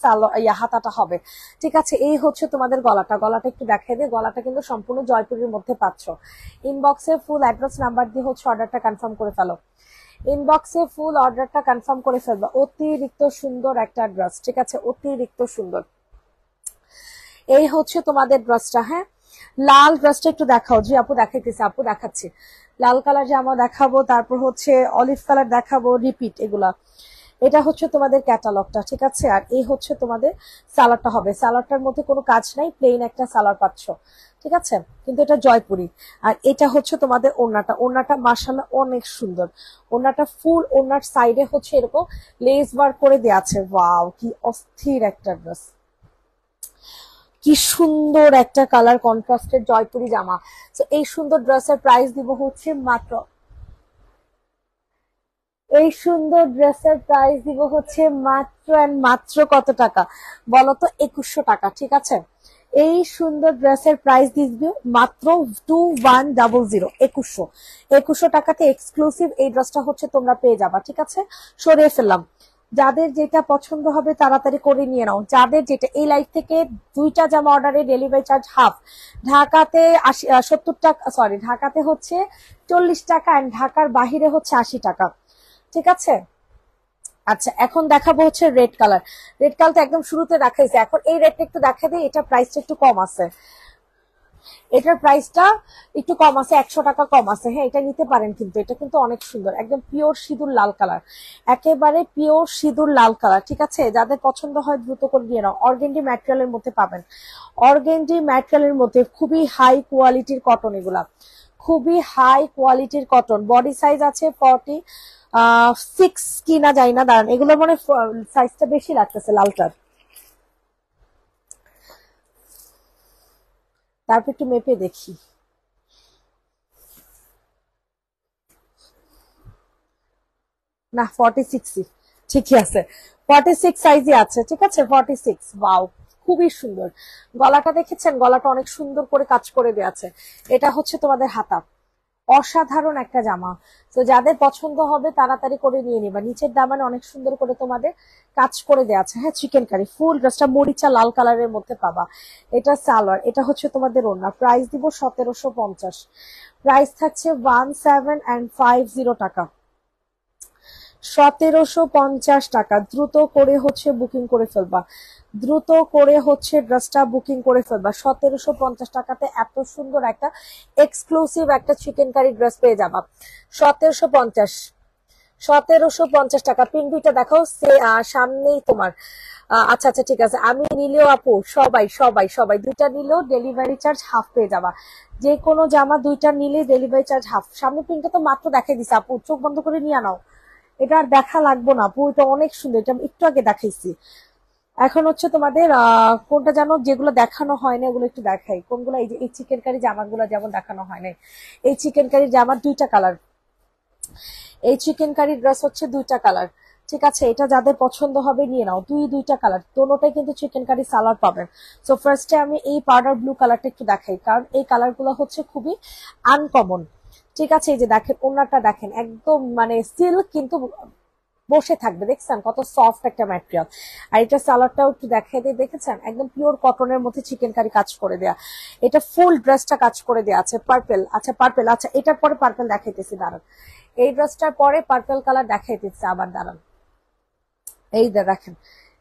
হাতাটা হবে। ঠিক আছে, এই হচ্ছে তোমাদের গলাটা। গলাটা একটু দেখাই দিই, গলাটা কিন্তু সম্পূর্ণ জয়পুরের মধ্যে পাচ্ছ। ইনবক্সে ফুল অ্যাড্রেস নাম্বার দিয়ে হচ্ছে অর্ডারটা কনফার্ম করে ফেলো। ইনবক্সে ফুল অর্ডারটা কনফার্ম করে ফেলবা। অতিরিক্ত সুন্দর একটা ড্রেস। ঠিক আছে, অতিরিক্ত সুন্দর। এই হচ্ছে তোমাদের ড্রেসটা। হ্যাঁ, লাল ড্রেসটা একটু দেখাও। জি আপু দেখাইতেছি, আপু দেখাচ্ছি। লাল কালার জামা দেখাবো, তারপর হচ্ছে অলিভ কালার দেখাবো, রিপিট এগুলা। এটা হচ্ছে তোমাদের ক্যাটালগটা। ঠিক আছে, আর এই হচ্ছে তোমাদের সালোয়ারটা হবে। সালোয়ারটার মধ্যে কোনো কাজ নাই, প্লেন একটা সালোয়ার পাচ্ছ। ঠিক আছে, কিন্তু এটা জয়পুরি। আর এটা হচ্ছে তোমাদের ওড়নাটা। ওড়নাটা মাশাআল্লাহ অনেক সুন্দর। ওড়নাটা ফুল, ওড়নার সাইডে হচ্ছে এরকম লেস বার করে দেওয়া আছে। ওয়াও, কি অস্থির একটা ড্রেস, কি সুন্দর একটা কালার কন্ট্রাস্টের জয়পুরি জামা। তো এই সুন্দর ড্রেসের প্রাইস দিব হচ্ছে মাত্র, এই সুন্দর ড্রেসের প্রাইস দিব হচ্ছে মাত্র এন্ড মাত্র কত টাকা বলতো? 2100 টাকা। ঠিক আছে, এই সুন্দর ড্রেসের প্রাইস দিব মাত্র 2100, 2100। 2100 টাকাতে এক্সক্লুসিভ এই ড্রেসটা হচ্ছে তোমরা পেয়ে যাবা। ঠিক আছে, সরিয়ে ফেললাম। যাদের যেটা পছন্দ হবে তাড়াতাড়ি করে নিয়ে নাও। যাদের যেটা, এই লাইফ থেকে 2টা জামা অর্ডারে ডেলিভারি চার্জ হাফ। ঢাকাতে 70 টাকা, সরি, ঢাকাতে হচ্ছে 40 টাকা, এন্ড ঢাকার বাহিরে হচ্ছে 80 টাকা। ঠিক আছে, আচ্ছা এখন দেখাবো হচ্ছে রেড কালার। রেড কালার তো একদম শুরুতে দেখাইছে, এখন এই রেডটা একটু দেখা দিই। এটা প্রাইসটা একটু কম আছে, এটার প্রাইসটা একটু কম আছে, 100 টাকা কম আছে। হ্যাঁ, এটা নিতে পারেন, কিন্তু এটা কিন্তু অনেক সুন্দর, একদম পিওর সিঁদুর লাল কালার, একেবারে পিওর সিঁদুর লাল কালার। ঠিক আছে, যাদের পছন্দ হয় দ্রুত করে নিয়ে নাও। অর্গেন্ডি ম্যাটেরিয়ালের মধ্যে পাবেন, অর্গেন্ডি ম্যাটেরিয়ালের মধ্যে খুবই হাই কোয়ালিটির কটন, এগুলা খুবই হাই কোয়ালিটির কটন। বডি সাইজ আছে 46 কি না যাই না, দাঁড়ান, এগুলো মানে সাইজটা বেশি লাগতেছে লালটার। তারপর একটু মেপে দেখি। না, 46, ঠিকই আছে, 46 সাইজে আছে। ঠিক আছে, 46। ওয়াও, খুবই সুন্দর। গলাটা দেখেছেন, গলাটা অনেক সুন্দর করে কাজ করে দেওয়া আছে। এটা হচ্ছে তোমাদের হাতা, অসাধারণ একটা জামা। তো যাদের পছন্দ হবে তাড়াতাড়ি করে নিয়ে নিবা। নিচের দামানে অনেক সুন্দর করে তোমাদের কাজ করে দেওয়া আছে। হ্যাঁ, চিকেন কারি ফুল ড্রেসটা মরিচা লাল কালারের মধ্যে পাবা। এটা সালোয়ার, এটা হচ্ছে তোমাদের ওড়না। প্রাইস দিব 1750। প্রাইস থাকছে 1750 টাকা, 1750 টাকা। দ্রুত করে হচ্ছে বুকিং করে ফেলবা, দ্রুত করে হচ্ছে ড্রেসটা বুকিং করে ফেলবা। 1750 টাকাতে এত সুন্দর একটা এক্সক্লুসিভ একটা চিকেন কারি ড্রেস পেয়ে যাবা। 1750, 1750 টাকা। পিন দুইটা দেখো, সামনেই তোমার। আচ্ছা আচ্ছা, ঠিক আছে, আমি নিলেও আপু, সবাই সবাই সবাই দুইটা নিলেও ডেলিভারি চার্জ হাফ পেয়ে যাবা। যে কোনো জামা দুইটা নিলে ডেলিভারি চার্জ হাফ। সামনে পিনটা তো মাত্র দেখাই দিছে আপু, চোখ বন্ধ করে নিয়ে নাও, এটা আর দেখা লাগবো না আপু, এটা অনেক সুন্দর, এটা একটু আগে দেখাইছি। এখন হচ্ছে তোমাদের কোনটা জানো, যেগুলো দেখানো হয় না ওগুলো একটু দেখাই। কোনগুলো? এই যে এই চিকেন কারি জামাগুলো যেমন দেখানো হয় না, এই চিকেন কারি জামার 2টা কালার, এই চিকেন কারি ড্রেস হচ্ছে 2টা কালার। ঠিক আছে, এটা যাদের পছন্দ হবে নিয়ে নাও, দুইটা কালার, দোনোটাই কিন্তু চিকেন কারি সালোয়ার পাবেন। সো ফার্স্টে আমি এই পাউডার ব্লু কালারটা একটু দেখাই, কারণ এই কালার গুলো হচ্ছে খুবই আনকমন। ঠিক আছে, এই যে দেখেন ওনাটা দেখেন, একদম মানে সিল্ক কিন্তু বসে থাকবে, দেখছেন কত সফট একটা ম্যাটেরিয়াল। আর এটা সালোয়ারটাও একটু দেখাই দিয়ে, দেখেছেন একদম পিওর কটনের মধ্যে চিকেন কারি কাজ করে দেয়া। এটা ফুল ড্রেসটা কাজ করে দেয়া আছে পার্পেল। আচ্ছা পার্পেল, আচ্ছা এটার পরে পার্পেল দেখাইতেছি, দাঁড়ান। এই ড্রেসটার পরে পার্পেল কালার দেখাইতেছি, আবার দাঁড়ান। এই দেখেন,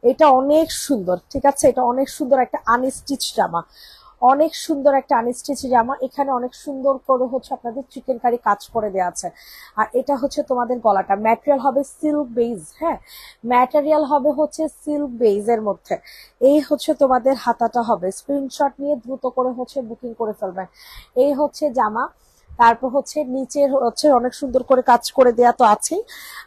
এটা অনেক সুন্দর। ঠিক আছে, এটা অনেক সুন্দর একটা আনস্টিচ জামা, অনেক সুন্দর একটা আনস্টিচ জামা। এখানে অনেক সুন্দর করে হচ্ছে আপনাদের চিকেন কারি কাজ করে দেওয়া আছে। আর এটা হচ্ছে তোমাদের গলাটা, ম্যাটেরিয়াল হবে সিল্ক বেজ। হ্যাঁ, ম্যাটেরিয়াল হবে হচ্ছে সিল্ক বেজ এর মধ্যে। এই হচ্ছে তোমাদের হাতাটা হবে। স্ক্রিনশট নিয়ে দ্রুত করে হচ্ছে বুকিং করে ফেলবেন। এই হচ্ছে জামা। তারপর হচ্ছে নিচের হচ্ছে অনেক সুন্দর করে কাজ করে দেয়া তো আছেই।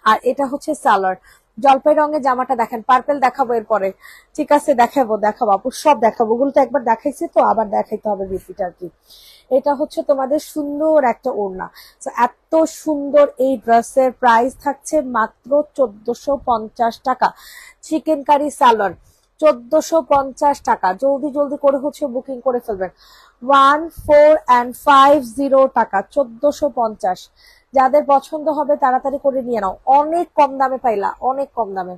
আর এটা হচ্ছে সালোয়ার। জলপাই রঙের জামাটা দেখেন, পার্পেল দেখাবো এরপরে। ঠিক আছে, দেখাবো আপু, সব দেখাবো। ওগুলো তো একবার দেখাইছি, তো আবার দেখাইতে হবে রিপিট আর কি। এটা হচ্ছে তোমাদের সুন্দর একটা ওড়না। তো এত সুন্দর এই ড্রেসের প্রাইস থাকছে মাত্র 1450 টাকা। চিকেন কারি সালোয়ার 1450 টাকা। জলদি জলদি করে হচ্ছে বুকিং করে ফেলবেন। 1450 টাকা, 1450। যাদের পছন্দ হবে তাড়াতাড়ি করে নিয়ে নাও, অনেক কম দামে পাইলা, অনেক কম দামে,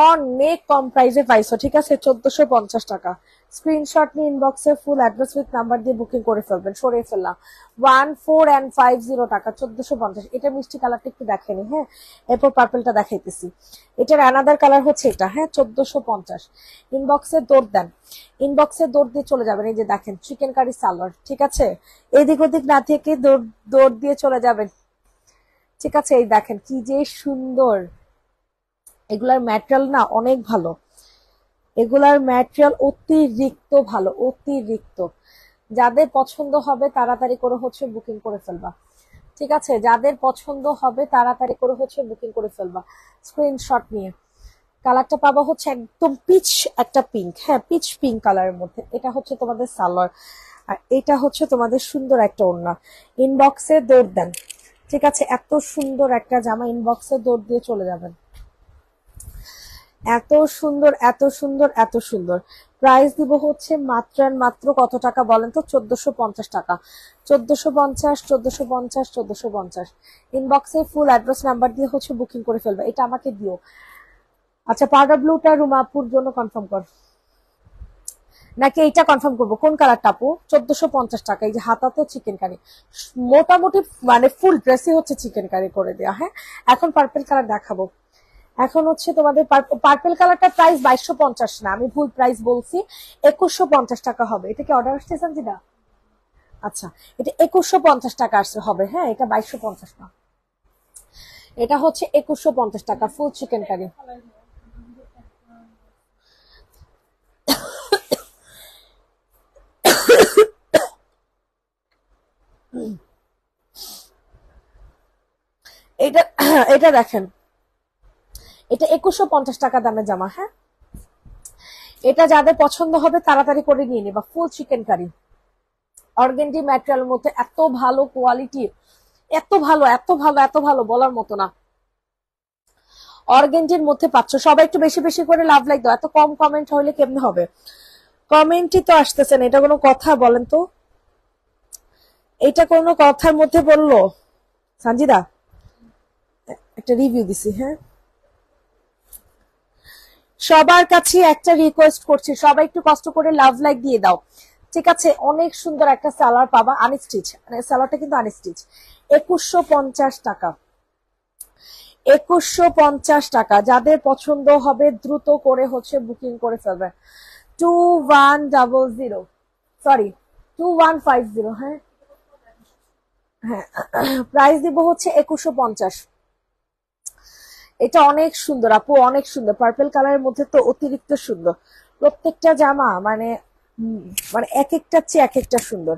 অনেক কম প্রাইসে পাইছো। ঠিক আছে, 1450 টাকা। স্ক্রিনশট নিয়ে ইনবক্সে ফুল অ্যাড্রেস উইথ নাম্বার দিয়ে বুকিং করে ফেলবেন। সরিয়ে ফেললাম। 1450 টাকা, 1450। এটা মিষ্টি কালারটা একটু দেখেনি। হ্যাঁ, এরপর পার্পেলটা দেখাইতেছি। এটার অ্যানাদার কালার হচ্ছে এটা। হ্যাঁ, 1450। ইনবক্সে দৌড় দেন, ইনবক্সে দৌড় দিয়ে চলে যাবেন। এই যে দেখেন চিকেন কারি সালোয়ার। ঠিক আছে, এদিক ওদিক না থেকে দৌড় দিয়ে চলে যাবেন। ঠিক আছে, এই দেখেন কি যে সুন্দর। এগুলার ম্যাটেরিয়াল না অনেক ভালো, এগুলার ম্যাটেরিয়াল অতিরিক্ত ভালো, অতিরিক্ত। যাদের পছন্দ হবে তাড়াতাড়ি করে হচ্ছে বুকিং করে ফেলবা। ঠিক আছে, যাদের পছন্দ হবে তাড়াতাড়ি করে হচ্ছে বুকিং করে ফেলবা স্ক্রিনশট নিয়ে। কালারটা পাবা হচ্ছে একদম পিচ একটা পিঙ্ক। হ্যাঁ, পিচ পিঙ্ক কালারের মধ্যে। এটা হচ্ছে তোমাদের সালোয়ার, আর এটা হচ্ছে তোমাদের সুন্দর একটা ওড়না। ইনবক্সে দৌড় দেন। ঠিক আছে, এত সুন্দর একটা জামা, ইনবক্সে দৌড় দিয়ে চলে যাবেন। এত সুন্দর, এত সুন্দর, এত সুন্দর। প্রাইস দিব হচ্ছে মাত্র আর মাত্র কত টাকা বলেন তো? 1450 টাকা। 1450, 1450, 1450। ইনবক্সে ফুল অ্যাড্রেস নাম্বার দিয়ে হচ্ছে বুকিং করে ফেলবে। এটা আমাকে দিও। আচ্ছা, পাউডার ব্লুটা রুমাপুর জন্য কনফার্ম কর, নাকি এইটা কনফার্ম করবো? কোন কালারটা আপু? 1450 টাকা। এই যে হাতাতে চিকেন কারি, মোটামুটি মানে ফুল ড্রেসই হচ্ছে চিকেন কারি করে দেওয়া। হ্যাঁ, এখন পার্পেল কালার দেখাবো। এখন হচ্ছে তোমাদের পার্পেল কালারটা প্রাইস 2250 না, আমি ভুল প্রাইস বলছি। 2150 টাকা হবে। এটা কি অর্ডার আসছে সঞ্জিদা? আচ্ছা, এটা 2150 টাকা আসছে হবে। হ্যাঁ, এটা 2250 না, এটা হচ্ছে 2150 টাকা ফুল চিকেন কারি। এটা এটা দেখেন, এটা 2150 টাকা দামের জামা। হ্যাঁ, এটা যাদের পছন্দ হবে তাড়াতাড়ি করে নিয়ে নিবা। ফুল চিকেন কারি, অর্গেন্ডি ম্যাটেরিয়ালের মধ্যে, এত ভালো কোয়ালিটি, এত ভালো, এত ভালো, এত ভালো বলার মতো না। অর্গেন্ডির মধ্যে পাচ্ছ। সবাই একটু বেশি বেশি করে লাভ লাইক দাও, এত কম কমেন্ট হইলে কেমনে হবে? কমেন্টই তো আসতেছে না, এটা কোনো কথা বলেন তো? এটা কোনো কথার মধ্যে বললো সানজিদা? একটা রিভিউ দিছি। হ্যাঁ, সবার কাছে একটা রিকোয়েস্ট করছি, সবাই একটু কষ্ট করে লাভ লাইক দিয়ে দাও। ঠিক আছে, অনেক সুন্দর একটা সালোয়ার পাবা, আনস্টিচ, মানে সালোয়ারটা কিন্তু আনস্টিচ। 2150 টাকা, 2150 টাকা। যাদের পছন্দ হবে দ্রুত করে হচ্ছে বুকিং করে ফেলবেন। 2100, সরি 2150। হ্যাঁ হ্যাঁ, প্রাইস দিব হচ্ছে 2150। এটা অনেক সুন্দর আপু, অনেক সুন্দর। পার্পল কালারের মধ্যে তো অতিরিক্ত সুন্দর। প্রত্যেকটা জামা মানে মানে এক একটার চেয়ে এক একটা সুন্দর,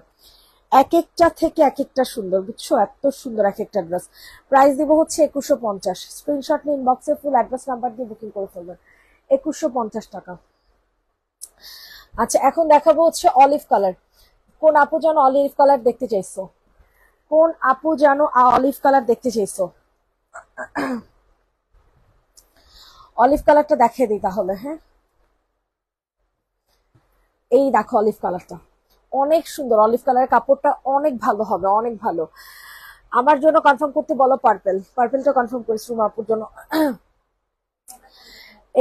এক একটা থেকে এক একটা সুন্দর, বুঝছো? এত সুন্দর এক একটা ড্রেস। প্রাইস দিব হচ্ছে 2150। স্ক্রিনশট নিয়ে ইনবক্সে ফুল অ্যাড্রেস নাম্বার দিয়ে বুকিং করে ফেলবেন। 2150 টাকা। আচ্ছা, এখন দেখাবো হচ্ছে অলিভ কালার। কোন আপু যেন অলিভ কালার দেখতে চাইছো? কোন আপু যেন অলিভ কালার দেখতে চাইছো? অলিভ কালারটা দেখিয়ে দিই তাহলে। হ্যাঁ, এই দেখো অলিভ কালারটা অনেক সুন্দর। অলিভ কালারের কাপড়টা অনেক ভালো হবে, অনেক ভালো। আমার জন্য কনফার্ম করতে বলো পার্পেল। পার্পেলটা কনফার্ম করেছি রুমা আপুর জন্য।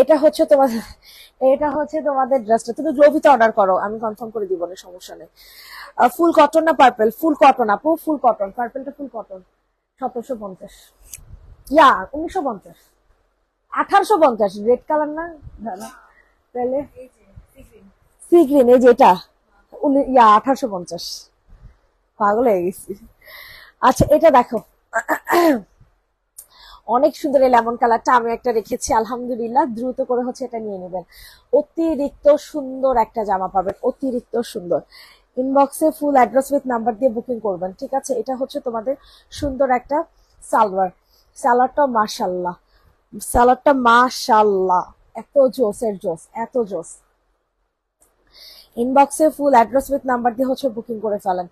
এটা হচ্ছে তোমাদের, এটা হচ্ছে তোমাদের ড্রেসটা। তুমি গ্লোভিতে অর্ডার করো, আমি কনফার্ম করে দিব না, সমস্যা নেই। ফুল কটন না পার্পেল? ফুল কটন আপু, ফুল কটন। পার্পেলটা ফুল কটন। 1750, ইয়া 1950, 1850। রেড কালার না? না, তাহলে সি গ্রিন, এই যে এটা ইয়া 1850। পাগল হয়ে গেছি। আচ্ছা এটা দেখো, অনেক সুন্দর এই লেমন কালারটা আমি একটা রেখেছি, আলহামদুলিল্লাহ। দ্রুত করে হচ্ছে এটা নিয়ে নেবেন। অতিরিক্ত সুন্দর একটা জামা পাবেন, অতিরিক্ত সুন্দর। ইনবক্সে ফুল অ্যাড্রেস উইথ নাম্বার দিয়ে বুকিং করবেন, ঠিক আছে? এটা হচ্ছে তোমাদের সুন্দর একটা সালোয়ার। সালোয়ারটা মাশাল্লাহ, সালোয়ারটা মাশাল্লাহ, এত জোসের জোস, এত জোস। ইনবক্সে ফুল অ্যাড্রেস উইথ নাম্বার দিয়ে হচ্ছে বুকিং করে ফেলেন।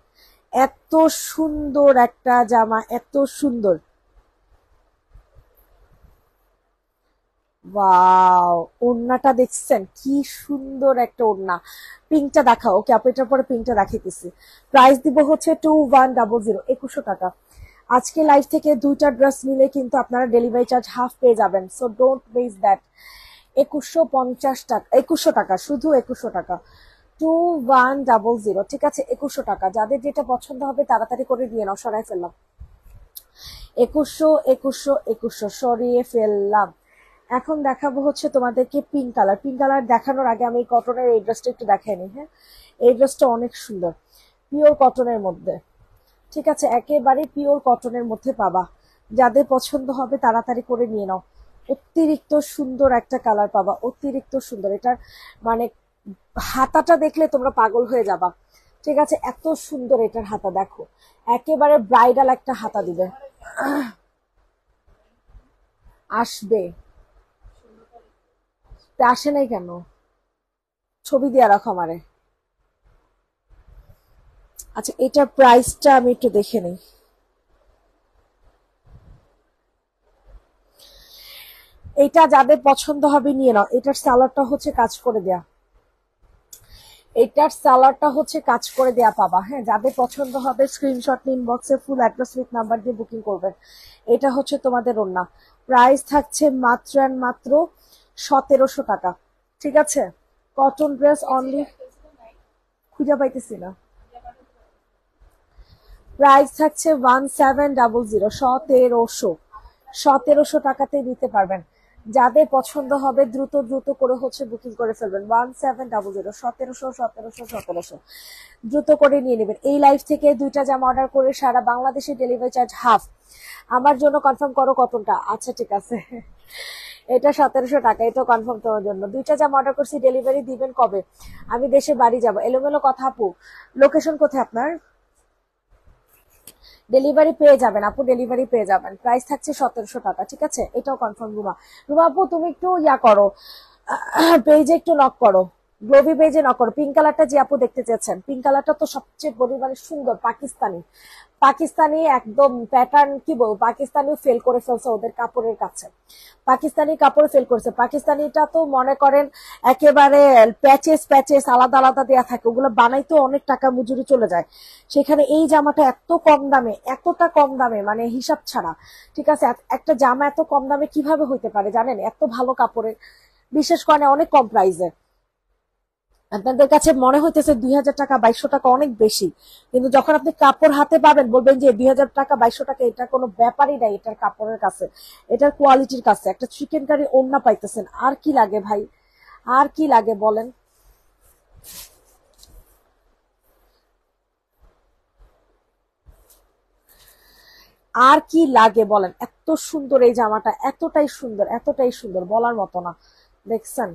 এত সুন্দর একটা জামা, এত সুন্দর। ওয়াও, ওড়নাটা দেখছেন কি সুন্দর একটা ওড়না। পিঙ্কটা দেখাও। ওকে আপু, এটার পরে পিঙ্কটা দেখাইতেছি। প্রাইস দিব হচ্ছে 2100, 2100 টাকা। আজকে লাইভ থেকে দুইটা ড্রেস নিলে কিন্তু আপনারা ডেলিভারি চার্জ হাফ পেয়ে যাবেন, সো ডোন্ট মিস দ্যাট। 2150 টাকা, 2100 টাকা, শুধু 2100 টাকা। 2100, ঠিক আছে? 2100 টাকা। যাদের যেটা পছন্দ হবে তাড়াতাড়ি করে দিয়ে নাও। সরাই ফেললাম 2100, 2100, 2100 সরিয়ে ফেললাম। এখন দেখাবো হচ্ছে তোমাদেরকে পিঙ্ক কালার। পিঙ্ক কালার দেখানোর আগে আমি এই কটনের এই ড্রেসটা একটু দেখাই নিই। হ্যাঁ, এই ড্রেসটা অনেক সুন্দর, পিওর কটনের মধ্যে, ঠিক আছে? একেবারে পিওর কটনের মধ্যে পাবা। যাদের পছন্দ হবে তাড়াতাড়ি করে নিয়ে নাও। অতিরিক্ত সুন্দর একটা কালার পাবা, অতিরিক্ত সুন্দর। এটার মানে হাতাটা দেখলে তোমরা পাগল হয়ে যাবা, ঠিক আছে? এত সুন্দর এটার হাতা, দেখো একেবারে ব্রাইডাল একটা হাতা দিবে। আসবে, আসে নাই কেন? ছবি দিয়ে রাখো আমারে। আচ্ছা এটার প্রাইসটা আমি একটু দেখে নিই। এটা যাদের পছন্দ হবে নিয়ে নাও। এটার সালোয়ারটা হচ্ছে কাজ করে দেয়া, এটার সালোয়ারটা হচ্ছে কাজ করে দেয়া পাবা। হ্যাঁ, যাদের পছন্দ হবে স্ক্রিনশট নিন, ইনবক্সে ফুল অ্যাড্রেস উইথ নাম্বার দিয়ে বুকিং করবেন। এটা হচ্ছে তোমাদের ওড়না। প্রাইস থাকছে মাত্র অ্যান্ড মাত্র 1700 টাকা, ঠিক আছে? কটন ড্রেস অনলি, খুঁজে পাইতেছি না। প্রাইস থাকছে 1700, 1700 টাকাতে দিতে পারবেন। যাদের পছন্দ হবে দ্রুত দ্রুত করে হচ্ছে বুকিং করে ফেলবেন। 1700, 1700, 1700, 1700, দ্রুত করে নিয়ে নেবেন। এই লাইভ থেকে দুইটা জামা অর্ডার করে সারা বাংলাদেশে ডেলিভারি চার্জ হাফ। আমার জন্য কনফার্ম করো কটনটা। আচ্ছা ঠিক আছে, এটা 1700 টাকা, এটা কনফার্ম তোমার জন্য। দুইটা জামা অর্ডার করছি, ডেলিভারি দিবেন কবে? আমি দেশে বাড়ি যাব। এলোমেলো কথা আপু, লোকেশন কোথায় আপনার? ডেলিভারি পেয়ে যাবেন আপু, ডেলিভারি পেয়ে যাবেন। প্রাইস থাকছে 1700 টাকা, ঠিক আছে? এটাও কনফার্ম। রুমা, রুমা আপু তুমি একটু ইয়া করো, পেজে একটু নক করো, গ্লোবি পেজে নক করো। পিঙ্ক কালারটা যে আপু দেখতে চাচ্ছেন, পিঙ্ক কালারটা তো সবচেয়ে পরিমাণে সুন্দর। পাকিস্তানি, পাকিস্তানি একদম প্যাটার্ন, কি বলবো, পাকিস্তানিও ফেল করে ফেলছে ওদের কাপড়ের কাছে। পাকিস্তানি কাপড় ফেল করছে। পাকিস্তানিটা তো মনে করেন একেবারে প্যাচেস প্যাচেস আলাদা আলাদা দেয়া থাকে, ওগুলো বানাইতে অনেক টাকা মজুরি চলে যায়। সেখানে এই জামাটা এত কম দামে, এতটা কম দামে, মানে হিসাব ছাড়া, ঠিক আছে? একটা জামা এত কম দামে কিভাবে হইতে পারে জানেন? এত ভালো কাপড়ের, বিশেষ করে অনেক কম প্রাইসে। আপনাদের কাছে মনে হইতেছে 2000 টাকা, 2200 টাকা অনেক বেশি, কিন্তু যখন আপনি কাপড় হাতে পাবেন বলবেন যে 2000 টাকা, 2200 টাকা এটা কোনো ব্যাপারই নাই এটার কাপড়ের কাছে, এটার কোয়ালিটির কাছে। একটা চিকেন কারি ওড়না পাইতেছেন, আর কি লাগে ভাই? আর কি লাগে বলেন? আর কি লাগে বলেন? এত সুন্দর এই জামাটা, এতটাই সুন্দর, এতটাই সুন্দর, বলার মতো না। দেখছেন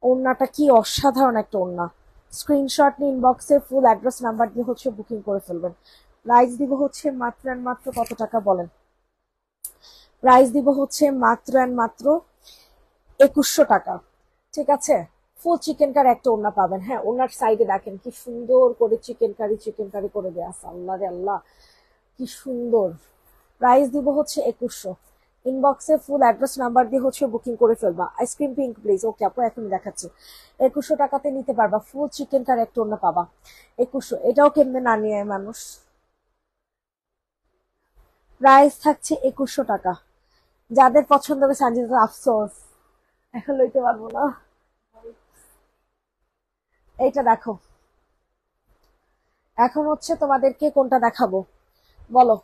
ওড়নাটা কি অসাধারণ একটা ওড়না। স্ক্রিনশট নিয়ে ইনবক্সে ফুল অ্যাড্রেস নাম্বার দিয়ে হচ্ছে বুকিং করে ফেলবেন। প্রাইস দিব হচ্ছে মাত্র অ্যান্ড মাত্র কত টাকা বলেন? প্রাইস দিব হচ্ছে মাত্র অ্যান্ড মাত্র 2100 টাকা, ঠিক আছে? ফুল চিকেন কারি একটা ওড়না পাবেন। হ্যাঁ, ওনার সাইডে দেখেন কি সুন্দর করে চিকেন কারি, চিকেন কারি করে দেয়া আছে। আল্লাহ রে আল্লাহ, কি সুন্দর। প্রাইস দিব হচ্ছে 2100। ইনবক্সে ফুল অ্যাড্রেস নাম্বার দিয়ে হচ্ছে বুকিং করে ফেলবা। Ice cream pink please. ওকে আপু এখন দেখাচ্ছি। 2100 টাকাতে নিতে পারবা, ফুল চিকেন কার একটা ওড়না পাবা 2100। এটাও কেমনে না নিয়ে মানুষ। প্রাইস থাকছে 2100 টাকা। যাদের পছন্দ হবে সানজিদ আফসোস এখন লইতে পারবো না। এইটা দেখো, এখন হচ্ছে তোমাদেরকে কোনটা দেখাবো বলো।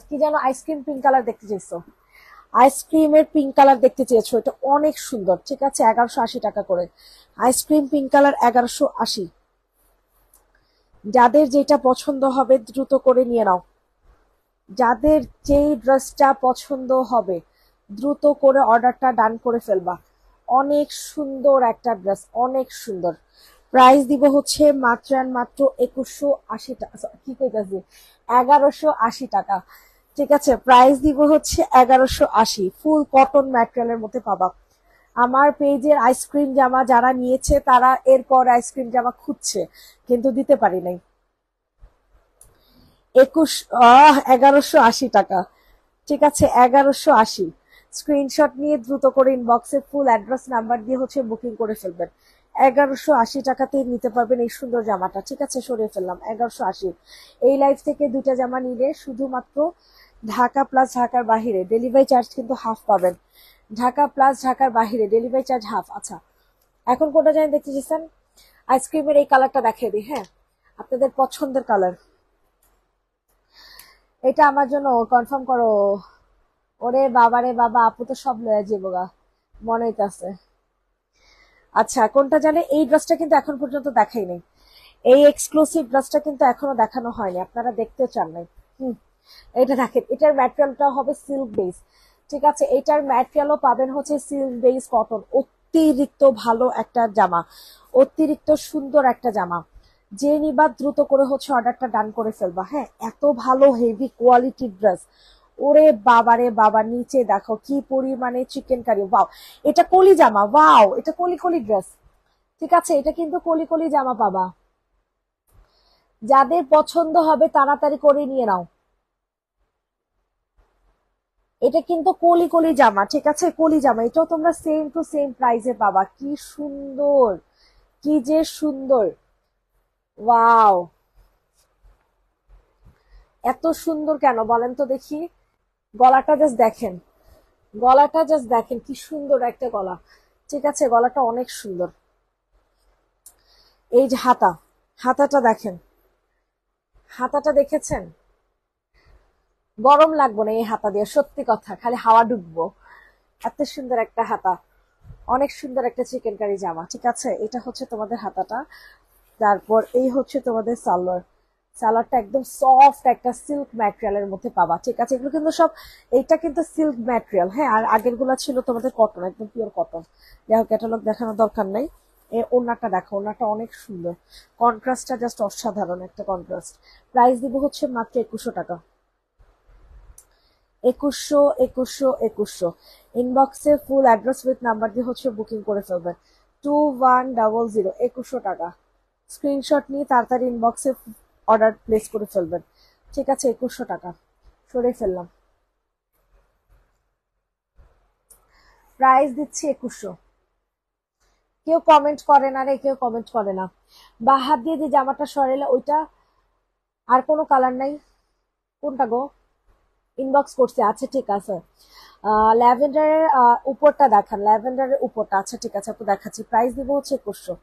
কি যেন আইসক্রিম পিঙ্ক কালার দেখতে চেয়েছো, আইসক্রিমের পিঙ্ক কালার দেখতে চেয়েছো, এটা অনেক সুন্দর। ঠিক আছে 1180 টাকা করে আইসক্রিম পিঙ্ক কালার 1180। যাদের যেটা পছন্দ হবে দ্রুত করে নিয়ে নাও, যাদের যেই ড্রেসটা পছন্দ হবে দ্রুত করে অর্ডারটা ডান করে ফেলবা। অনেক সুন্দর একটা ড্রেস, অনেক সুন্দর। প্রাইস দিব হচ্ছে মাত্র মাত্র 2180 টাকা, কি কইতাছি 1180 টাকা। ঠিক আছে প্রাইস দিব হচ্ছে 1180। ফুল কটন ম্যাটেরিয়ালের মধ্যে পাবা। আমার পেজের আইসক্রিম জামা যারা নিয়েছে তারা এরপর আইসক্রিম জামা খুঁজছে কিন্তু দিতে পারি নাই। 1180 টাকা। ঠিক আছে 1180। স্ক্রিনশট নিয়ে দ্রুত করে ইনবক্সে ফুল অ্যাড্রেস নাম্বার দিয়ে হচ্ছে বুকিং করে ফেলবেন। 1180 টাকাতে নিতে পারবেন এই সুন্দর জামাটা। ঠিক আছে সরিয়ে ফেললাম 1180। এই লাইফ থেকে দুইটা জামা নিলে শুধুমাত্র ঢাকা প্লাস ঢাকার বাহিরে ডেলিভারি চার্জ কিন্তু হাফ পাবেন। ঢাকা প্লাস ঢাকার বাহিরে ডেলিভারি চার্জ হাফ। আচ্ছা এখন কোনটা জানি দেখতে চাইছেন, আইসক্রিমের এই কালারটা দেখিয়ে দিই। হ্যাঁ আপনাদের পছন্দের কালার, এটা আমার জন্য কনফার্ম করো। ওরে বাবা রে বাবা, আপু তো সব লয়ে যাবো গা মনে হইতাছে। আচ্ছা কোনটা জানে, এই ড্রেসটা কিন্তু এখন পর্যন্ত দেখাই নাই, এই এক্সক্লুসিভ ড্রেসটা কিন্তু এখনো দেখানো হয়নি, আপনারা দেখতেও চান নাই। এটা দেখেন, এটার ম্যাটেরিয়ালটা হবে সিল্ক বেস। ঠিক আছে এটার ম্যাটেরিয়ালও পাবেন হচ্ছে সিল্ক বেস কটন। অতিরিক্ত ভালো একটা জামা, অতিরিক্ত সুন্দর একটা জামা। যে নিবা দ্রুত করে হচ্ছে অর্ডারটা ডান করে ফেলবা। হ্যাঁ এত ভালো হেভি কোয়ালিটির ড্রেস। ওরে বাবারে বাবা, নিচে দেখো কি পরিমাণে চিকেন কারি। ওয়াও এটা কলি জামা, ওয়াও এটা কলি কলি ড্রেস। ঠিক আছে এটা কিন্তু কলি কলি জামা পাবা। যাদের পছন্দ হবে তাড়াতাড়ি করে নিয়ে নাও। এটা কিন্তু কলি কলি জামা। ঠিক আছে কলি জামা, এটাও তোমরা সেম টু সেম প্রাইসে পাবা। কি সুন্দর, কি যে সুন্দর। ওয়াও এত সুন্দর কেন বলেন তো দেখি। গলাটা জাস্ট দেখেন, গলাটা জাস্ট দেখেন কি সুন্দর একটা গলা। ঠিক আছে গলাটা অনেক সুন্দর। এই যে হাতা, হাতাটা দেখেন, হাতাটা দেখেছেন, গরম লাগবো না এই হাতা দিয়ে, সত্যি কথা খালি হাওয়া ঢুকবো। এত সুন্দর একটা হাতা, অনেক সুন্দর একটা চিকেন কারি জামা। ঠিক আছে এটা হচ্ছে তোমাদের হাতাটা। তারপর এই হচ্ছে তোমাদের সালোয়ার। সালোয়ারটা একদম সফট একটা সিল্ক ম্যাটেরিয়ালের মধ্যে পাবা। ঠিক আছে এগুলো কিন্তু সব, এইটা কিন্তু সিল্ক ম্যাটেরিয়াল। হ্যাঁ আর আগের গুলা ছিল তোমাদের কটন, একদম পিওর কটন। দেখো ক্যাটালগ দেখানোর দরকার নাই। ওড়নাটা দেখো, ওড়নাটা অনেক সুন্দর, কন্ট্রাস্টটা জাস্ট অসাধারণ একটা কন্ট্রাস্ট। প্রাইস দিব হচ্ছে মাত্র 2100 টাকা। 2100 2100 2100। ইনবক্সে ফুল অ্যাড্রেস উইথ নাম্বার দিয়ে হচ্ছে বুকিং করে ফেলবেন। 2100 2100 টাকা। স্ক্রিনশট নিয়ে তাড়াতাড়ি ইনবক্সে অর্ডার প্লেস করে ফেলবেন। ঠিক আছে 2100 টাকা সরে ফেললাম। প্রাইস দিচ্ছি 2100। কেউ কমেন্ট করে না রে, কেউ কমেন্ট করে না। বা হাত দিয়ে যে জামাটা সরাইলে ওইটা, আর কোনো কালার নাই। কোনটা গো, ইনবক্স করছে। আচ্ছা ঠিক আছে ল্যাভেন্ডারের উপরটা দেখান, ল্যাভেন্ডারের উপরটা। আচ্ছা ঠিক আছে আপু দেখাচ্ছি। প্রাইস দিব হচ্ছে 2100।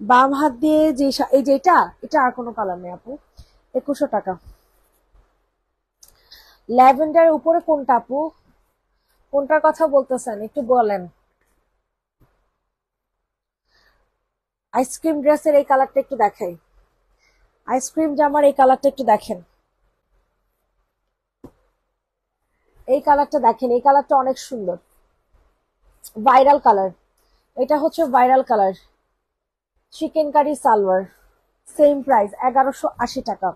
বাম হাত দিয়ে যে এই যে এটা আর কোনো কালার নেই আপু। 2100 টাকা। ল্যাভেন্ডারের উপরে কোনটা আপু, কোনটার কথা বলতেছেন একটু বলেন। আইসক্রিম ড্রেসের এই কালারটা একটু দেখাই, আইসক্রিম জামার এই কালারটা একটু দেখেন, এই কালারটা দেখেন, এই কালারটা অনেক সুন্দর, ভাইরাল কালার। এটা হচ্ছে viral colour, chikankari salwar. Same price 1180 টাকা।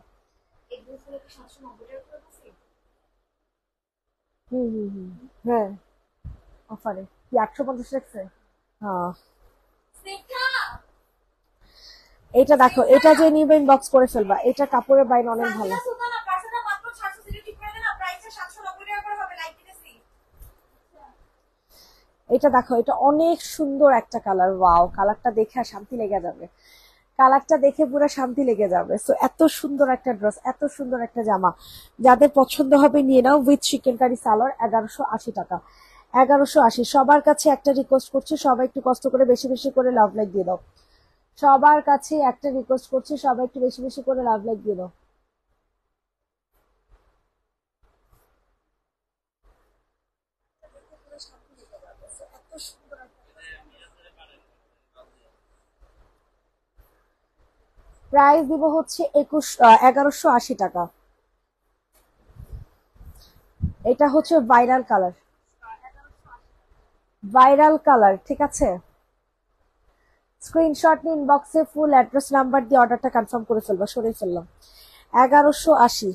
হ্যাঁ অফারে কি 850 রাখছে। হ্যাঁ এটা দেখো, এটা যে নিবে ইনবক্স করে ফেলবা। এটা কাপড়ের বাইন অনেক ভালো। এটা দেখো, এটা অনেক সুন্দর একটা কালার। ওয়াও, কালারটা দেখে আর শান্তি লেগে যাবে, কালারটা দেখে পুরো শান্তি লেগে যাবে। সো এত সুন্দর একটা ড্রেস, এত সুন্দর একটা জামা, যাদের পছন্দ হবে নিয়ে নাও। উইথ চিকেন কারি সালোয়ার, 1180 টাকা। 1180। সবার কাছে একটা রিকোয়েস্ট করছি, সবাই একটু কষ্ট করে বেশি বেশি করে লাভ লাইক দিয়ে দাও। সবার কাছে একটা রিকোয়েস্ট করছি, সবাই একটু বেশি বেশি করে লাভ লাইক দিয়ে দাও। প্রাইস দিব হচ্ছে 1180 টাকা। এটা হচ্ছে ভাইরাল কালার, ভাইরাল কালার, ঠিক আছে। স্ক্রিনশট নিয়ে ইনবক্সে ফুল অ্যাড্রেস নাম্বার দিয়ে অর্ডারটা কনফার্ম করে ফেলবা। সরিয়ে ফেললাম। 1180।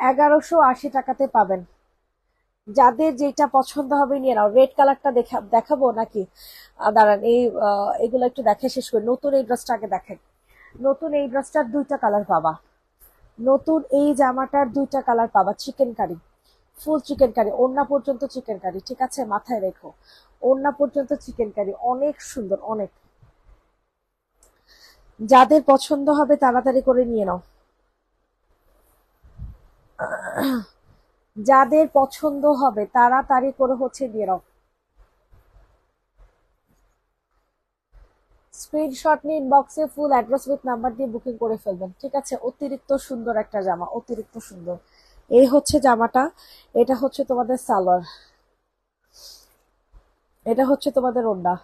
1180 টাকাতে পাবেন। যাদের যেটা পছন্দ হবে নিয়ে নাও। রেড কালারটা দেখাবো নাকি? দাঁড়ান, এগুলো একটু দেখে শেষ করি। নতুন এই ড্রেসটা আগে দেখেন। নতুন এই ড্রেসটার দুইটা কালার পাবা। নতুন এই জামাটার দুইটা কালার পাবা। চিকেন কারি, ফুল চিকেন কারি, ওড়না পর্যন্ত চিকেন কারি, ঠিক আছে, মাথায় রেখো। ওড়না পর্যন্ত চিকেন কারি, অনেক সুন্দর, অনেক। যাদের পছন্দ হবে তাড়াতাড়ি করে নিয়ে নাও। যাদের পছন্দ হবে তাড়াতাড়ি করে হচ্ছে নিয়ে নাও। স্ক্রিনশট নিয়ে ইনবক্সে ফুল অ্যাড্রেস উইথ নাম্বার দিয়ে বুকিং করে ফেলবেন, ঠিক আছে। অতিরিক্ত সুন্দর একটা জামা, অতিরিক্ত সুন্দর। এই হচ্ছে জামাটা, এটা হচ্ছে তোমাদের সালোয়ার, এটা হচ্ছে তোমাদের ওড়না।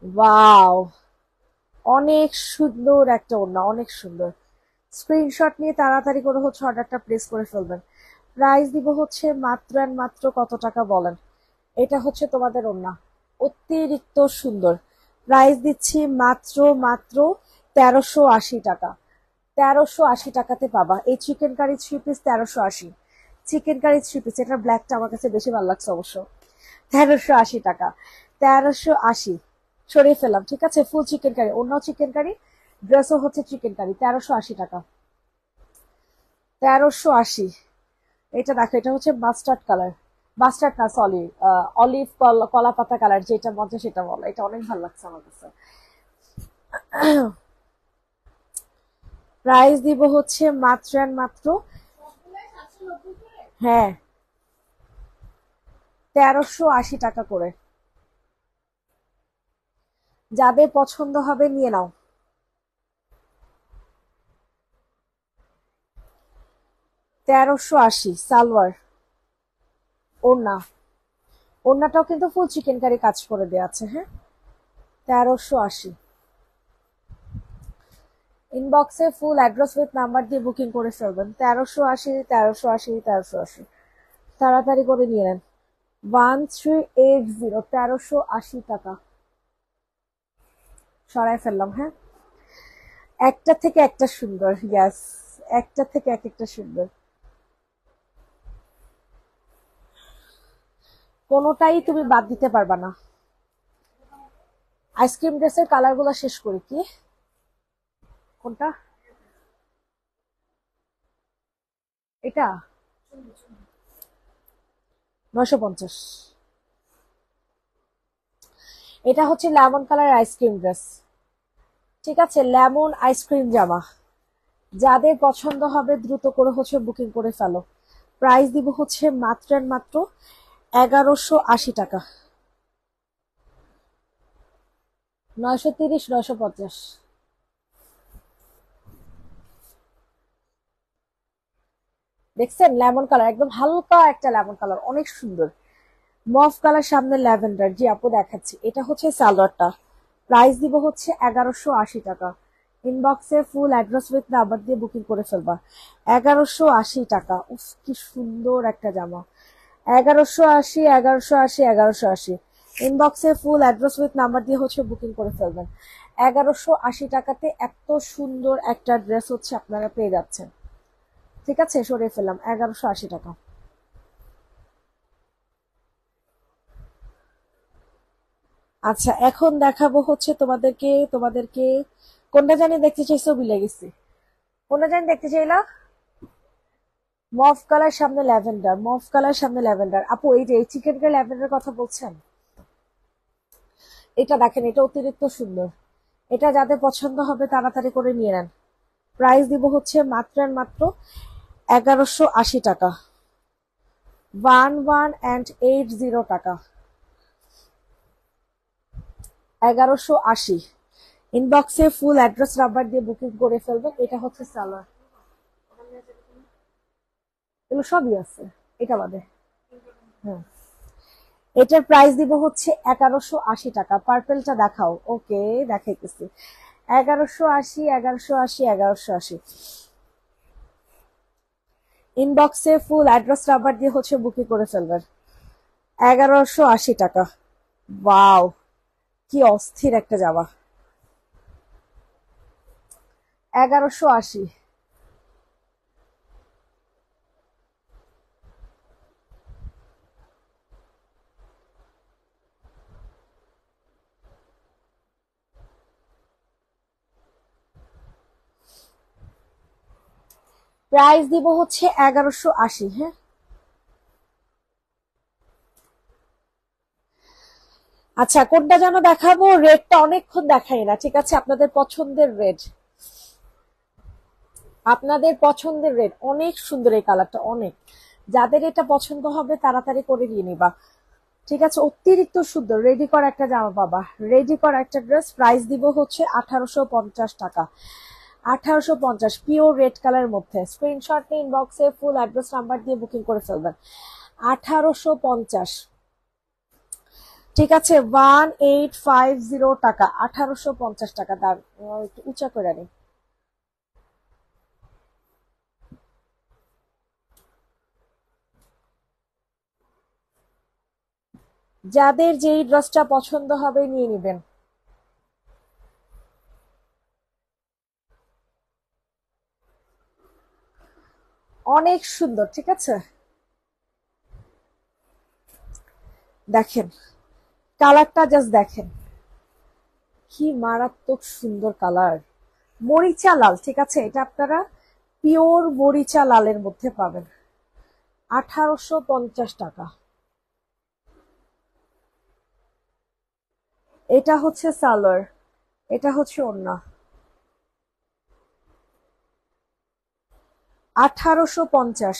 ওয়াও, অনেক সুন্দর একটা ওড়না, অনেক সুন্দর। স্ক্রিনশট নিয়ে তাড়াতাড়ি করে হচ্ছে অর্ডারটা প্লেস করে ফেলবেন। প্রাইস দিব হচ্ছে মাত্র অ্যান্ড মাত্র কত টাকা বলেন? এটা হচ্ছে তোমাদের ওড়না, অতিরিক্ত সুন্দর। প্রাইস দিচ্ছি মাত্র মাত্র 1380 টাকা। 1380 টাকাতে পাবা এই chikankari 3 piece. 1380 chikankari 3 piece. এটার ব্ল্যাকটা আমার কাছে বেশি ভালো লাগছে অবশ্য। 1380 টাকা। 1380। সরিয়ে ফেললাম, ঠিক আছে। ফুল চিকেন কারি, অন্য চিকেন কারি, ড্রেসও হচ্ছে চিকেন কারি। 1380 টাকা। 1380। এটা দেখো, এটা হচ্ছে মাস্টার্ড কালার, মাস্টার্ড না সরি, অলিভ কলা পাতা কালার, যেটা মজা সেটা বলো। এটা অনেক ভালো লাগছে আমার কাছে। প্রাইস দিব হচ্ছে মাত্র অ্যান্ড মাত্র, হ্যাঁ, 1380 টাকা করে। যাদের পছন্দ হবে নিয়ে নাও। 1380 সালোয়ার, ওড়না, ওড়নাটাও কিন্তু ফুল চিকেন কারি কাজ করে দেওয়া আছে, হ্যাঁ। 1380। ইনবক্সে ফুল অ্যাড্রেস উইথ নাম্বার দিয়ে বুকিং করে ফেলবেন। 1380, 1380, 1380। তাড়াতাড়ি করে নিয়ে নেন। 1380, 1380 টাকা। সরাই ফেললাম, হ্যাঁ। একটা থেকে একটা সুন্দর, ইয়াস, একটা থেকে এক একটা সুন্দর। কোনোটাই তুমি বাদ দিতে পারবা না। আইসক্রিম ড্রেসের কালার গুলা শেষ করি কি? কোনটা? এটা 950। এটা হচ্ছে লেমন কালার আইসক্রিম ড্রেস, ঠিক আছে, লেমন আইসক্রিম জামা। যাদের পছন্দ হবে দ্রুত করে হচ্ছে বুকিং করে ফেলো। প্রাইস দিব হচ্ছে মাত্র and মাত্র 1180 টাকা। 930, 950। দেখছেন লেমন কালার, একদম হালকা একটা লেমন কালার, অনেক সুন্দর। মফ কালার, সামনে ল্যাভেন্ডার। জি আপু দেখাচ্ছি, এটা হচ্ছে সালোয়ারটা। প্রাইস দিব হচ্ছে 1180 টাকা। ইনবক্সে ফুল অ্যাড্রেস উইথ নাম্বার দিয়ে বুকিং করে ফেলবা। 1180 টাকা। উফ, কি সুন্দর একটা জামা। 1180, 1180, 1180। ইনবক্সে ফুল অ্যাড্রেস উইথ নাম্বার দিয়ে হচ্ছে বুকিং করে ফেলবেন। 1180 টাকাতে এত সুন্দর একটা ড্রেস হচ্ছে আপনারা পেয়ে যাচ্ছেন, ঠিক আছে। সরিয়ে ফেললাম। 1180 টাকা। আচ্ছা, এখন দেখাবো হচ্ছে তোমাদেরকে, তোমাদেরকে কোনটা জানি দেখতে চাইছো, ভুলে গেছি। কোনটা জানি দেখতে চাইলা? মফ কালার সামনে ল্যাভেন্ডার, মফ কালার সামনে ল্যাভেন্ডার। আপু এই যে চিকেন কারি ল্যাভেন্ডার কথা বলছেন, এটা দেখেন, এটা অতিরিক্ত সুন্দর। এটা যাদের পছন্দ হবে তাড়াতাড়ি করে নিয়ে নেন। প্রাইস দিব হচ্ছে মাত্র আর মাত্র 1180 টাকা, 1180 টাকা, 1180। ইনবক্সে ফুল অ্যাড্রেস নাম্বার দিয়ে বুকিং করে ফেলবেন। এটা হচ্ছে সালোয়ার, এগুলো সবই আছে, এটা বাদে। হ্যাঁ, এটার প্রাইস দিব হচ্ছে 1180 টাকা। পার্পেলটা দেখাও, ওকে দেখাইতেছি। 1180, 1180, 1180। ইনবক্সে ফুল অ্যাড্রেস নাম্বার দিয়ে হচ্ছে বুকিং করে ফেলবেন। 1180 টাকা। ওয়াও, কি অস্থির একটা জামা। 1180। প্রাইস দিব হচ্ছে 1180। হ্যাঁ, আচ্ছা কোনটা যেন দেখাবো, রেডটা অনেকক্ষণ দেখাই না, ঠিক আছে? আপনাদের পছন্দের রেড, আপনাদের পছন্দের রেড অনেক সুন্দর, এই কালারটা অনেক। যাদের এটা পছন্দ হবে তাড়াতাড়ি করে নিয়ে নিবা, ঠিক আছে? অতিরিক্ত সুন্দর রেডি করা একটা জামা পাবা, রেডি করা একটা ড্রেস। প্রাইস দিব হচ্ছে 1850 টাকা, 1850, পিওর রেড কালারের মধ্যে। স্ক্রিনশট নিয়ে ইনবক্সে ফুল অ্যাড্রেস নাম্বার দিয়ে বুকিং করে ফেলবেন। 1850, ঠিক আছে? 1850 টাকা, 1850 টাকা। দাম একটু উঁচা করে নি। যাদের যেই ড্রেসটা পছন্দ হবে নিয়ে নিবেন। অনেক সুন্দর, ঠিক আছে? দেখেন কালারটা, জাস্ট দেখেন কি মারাত্মক সুন্দর কালার। মরিচা লাল, ঠিক আছে? এটা আপনারা পিওর মরিচা লালের মধ্যে পাবেন। 1850 টাকা। এটা হচ্ছে সালোয়ার, এটা হচ্ছে ওড়না। 1850।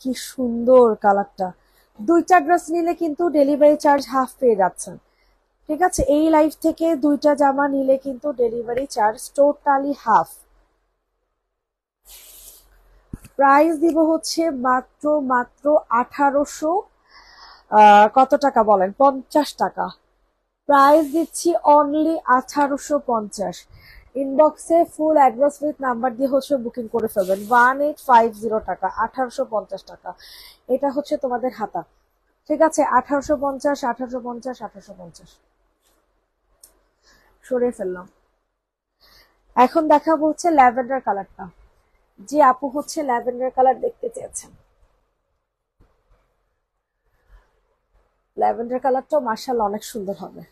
কি সুন্দর কালারটা। দুইটা ড্রেস নিলে কিন্তু ডেলিভারি চার্জ হাফ পেয়ে যাচ্ছেন, ঠিক আছে? এই লাইফ থেকে দুইটা জামা নিলে কিন্তু delivery charge totally half. Price দিব হচ্ছে মাত্র মাত্র 1800, কত টাকা বলেন, 50 টাকা। প্রাইস দিচ্ছি অনলি 1850। ইনবক্সে ফুল অ্যাড্রেস উইথ নাম্বার দিয়ে হচ্ছে বুকিং করে ফেলবেন। 1850 টাকা, 1850 টাকা। এটা হচ্ছে তোমাদের হাতা, ঠিক আছে? 1850, 1850, 1850। সরিয়ে ফেললাম। এখন দেখাবো হচ্ছে ল্যাভেন্ডার কালারটা। যে আপু হচ্ছে ল্যাভেন্ডার কালার দেখতে চেয়েছেন, ল্যাভেন্ডার কালারটাও মার্শাল্লাহ অনেক সুন্দর হবে।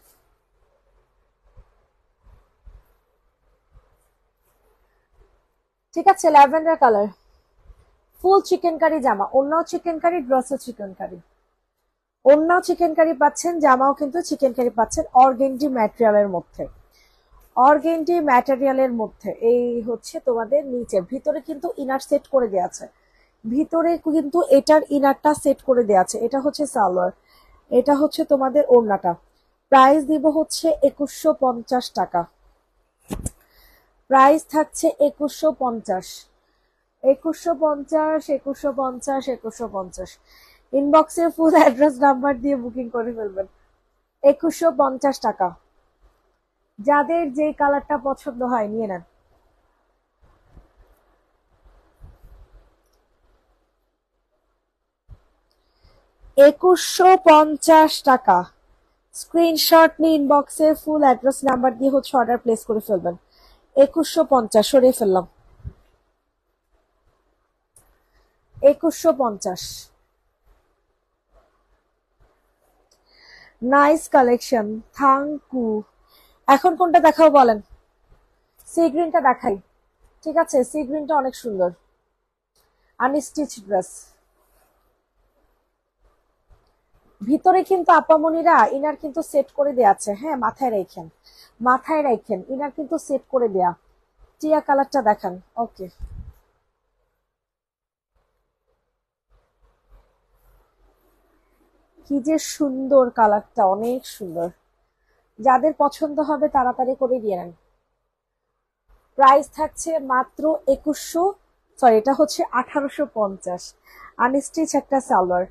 ঠিক আছে, lavender colour, full chikankari জামা, অন্যও চিকেন কারি, ড্রেসও চিকেন কারি। অন্যও চিকেন কারি পাচ্ছেন, জামাও কিন্তু চিকেন কারি পাচ্ছেন, অর্গেন্ডি ম্যাটেরিয়ালের মধ্যে। অর্গেন্ডি ম্যাটেরিয়ালের মধ্যে এই হচ্ছে তোমাদের নিচে, ভিতরে কিন্তু ইনার সেট করে দেওয়া আছে, ভিতরে কিন্তু এটার ইনারটা সেট করে দেওয়া আছে। এটা হচ্ছে সালোয়ার, এটা হচ্ছে তোমাদের ওড়নাটা। প্রাইস দিব হচ্ছে 2150 টাকা। প্রাইস থাকছে 2150, 2150, 2150, 2150। ইনবক্সে ফুল অ্যাড্রেস নাম্বার দিয়ে বুকিং করে ফেলবেন। 2150 টাকা। যাদের যে কালারটা পছন্দ হয় নিয়ে নেন। 2150 টাকা। স্ক্রিনশট নিয়ে ইনবক্সে ফুল অ্যাড্রেস নাম্বার দিয়ে হচ্ছে অর্ডার প্লেস করে ফেলবেন। 2150 সরিয়ে ফেললাম। 2150। Nice collection, thank you. এখন কোনটা দেখাও বলেন? সি গ্রিনটা দেখাই, ঠিক আছে? সি গ্রিনটা অনেক সুন্দর। Unstitch dress. ভিতরে কিন্তু আপামনিরা ইনার কিন্তু সেট করে দেয়া আছে, হ্যাঁ মাথায় রাখেন, মাথায় রাখেন, ইনার কিন্তু সেট করে দেয়া। টিয়া কালারটা দেখান। ওকে, কি যে সুন্দর কালারটা, অনেক সুন্দর। যাদের পছন্দ হবে তাড়াতাড়ি করে দিয়ে নেন। প্রাইস থাকছে মাত্র 2100, সরি এটা হচ্ছে 1850। আনস্টিচ একটা সালোয়ার,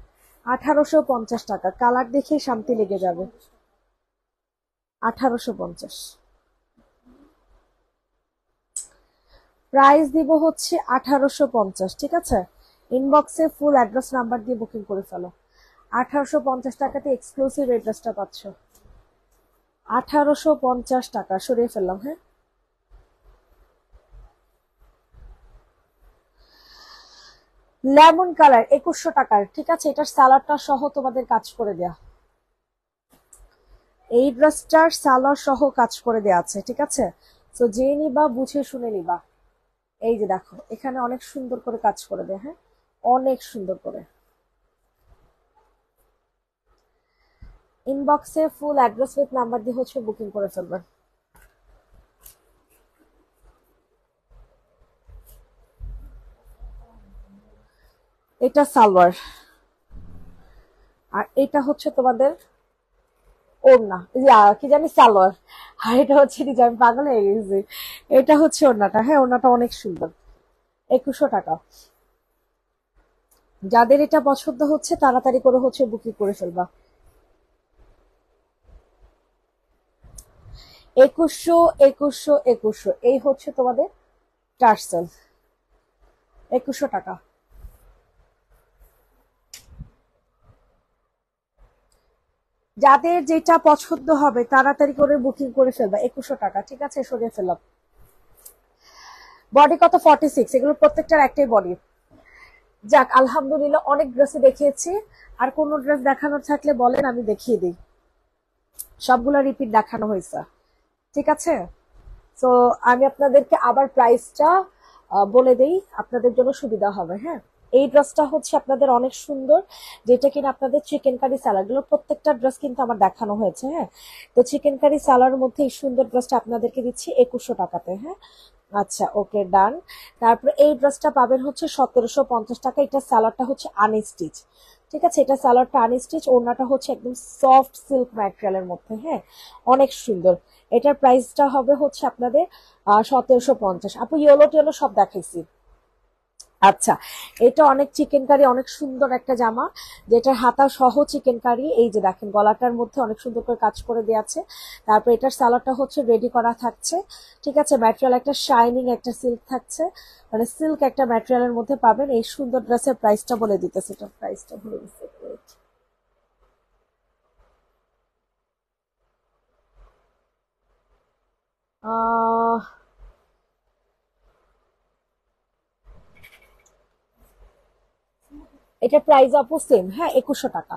1850 টাকা। কালার দেখে শান্তি লেগে যাবে। 1850 প্রাইস দিব হচ্ছে 1850, ঠিক আছে। ইনবক্সে ফুল অ্যাড্রেস নাম্বার দিয়ে বুকিং করে ফেলো। 1850 টাকাতে এক্সক্লুসিভ এই ড্রেসটা পাচ্ছ। 1850 টাকা, সরিয়ে ফেললাম, হ্যাঁ। লেমন কালার 2100 টাকার, ঠিক আছে। এটার সালোয়ারটা সহ তোমাদের কাজ করে দেয়া, এই ড্রেসটার সালোয়ার সহ কাজ করে দেয়া আছে, ঠিক আছে। তো যে নিবা বুঝে শুনে নিবা। এই যে দেখো এখানে অনেক সুন্দর করে কাজ করে দেয়, হ্যাঁ অনেক সুন্দর করে। ইনবক্সে ফুল অ্যাড্রেস উইথ নাম্বার দিয়ে হচ্ছে বুকিং করে ফেলবেন। এটা সালোয়ার, আর এটা হচ্ছে তোমাদের ওড়না, কি জানি সালোয়ার, আর এটা হচ্ছে ডিজাইন, পাগল হয়ে গেছি। এটা হচ্ছে ওড়নাটা, হ্যাঁ ওড়নাটা অনেক সুন্দর। 2100 টাকা। যাদের এটা পছন্দ হচ্ছে তাড়াতাড়ি করে হচ্ছে বুকিং করে ফেলবা। 2100, 2100, 2100, এই হচ্ছে তোমাদের টার্সেল। 2100 টাকা। যাদের যেটা পছন্দ হবে তাড়াতাড়ি করে বুকিং করে ফেলবা। 2100 টাকা, ঠিক আছে, সরিয়ে ফেললাম। বডি কত? 46। এগুলো প্রত্যেকটার একটাই বডি। যাক আলহামদুলিল্লাহ, অনেক ড্রেসে দেখিয়েছি। আর কোন ড্রেস দেখানোর থাকলে বলেন, আমি দেখিয়ে দিই। সবগুলো রিপিট দেখানো হয়েছে, ঠিক আছে। তো আমি আপনাদেরকে আবার প্রাইসটা বলে দেই, আপনাদের জন্য সুবিধা হবে, হ্যাঁ। এই ড্রেসটা হচ্ছে আপনাদের অনেক সুন্দর, যেটা কিনা আপনাদের চিকেন কারি সালাড গুলো, প্রত্যেকটা ড্রেস কিন্তু আমার দেখানো হয়েছে, হ্যাঁ। তো চিকেন কারি সালাডের মধ্যে এই সুন্দর ড্রেসটা আপনাদেরকে দিচ্ছি 2100 টাকাতে, হ্যাঁ। আচ্ছা ওকে ডান। তারপরে এই ড্রেসটা পাবেন হচ্ছে 1750 টাকা। এটা সালোয়ারটা হচ্ছে আনস্টিচ, ঠিক আছে। এটা সালোয়ারটা আনস্টিচ, ওড়নাটা হচ্ছে একদম সফট সিল্ক ম্যাটেরিয়ালের মধ্যে, হ্যাঁ অনেক সুন্দর। এটার প্রাইসটা হবে হচ্ছে আপনাদের 1750। আপু ইয়েলো টেলো সব দেখাইছি। আচ্ছা, এটা অনেক চিকেন কারি, অনেক সুন্দর একটা জামা, যেটার হাতা সহ চিকেন কারি। এই যে দেখেন গলাটার মধ্যে অনেক সুন্দর করে কাজ করে দেওয়া আছে। তারপর এটার সালোয়ারটা হচ্ছে রেডি করা থাকছে, ঠিক আছে। ম্যাটেরিয়াল একটা শাইনিং একটা সিল্ক থাকছে, মানে সিল্ক একটা ম্যাটেরিয়ালের মধ্যে পাবেন। এই সুন্দর ড্রেসের প্রাইসটা বলে দিতেছে, এটার প্রাইসটা বলে দিচ্ছে। আহ এটা প্রাইস আপু সেম, হ্যাঁ 2100 টাকা।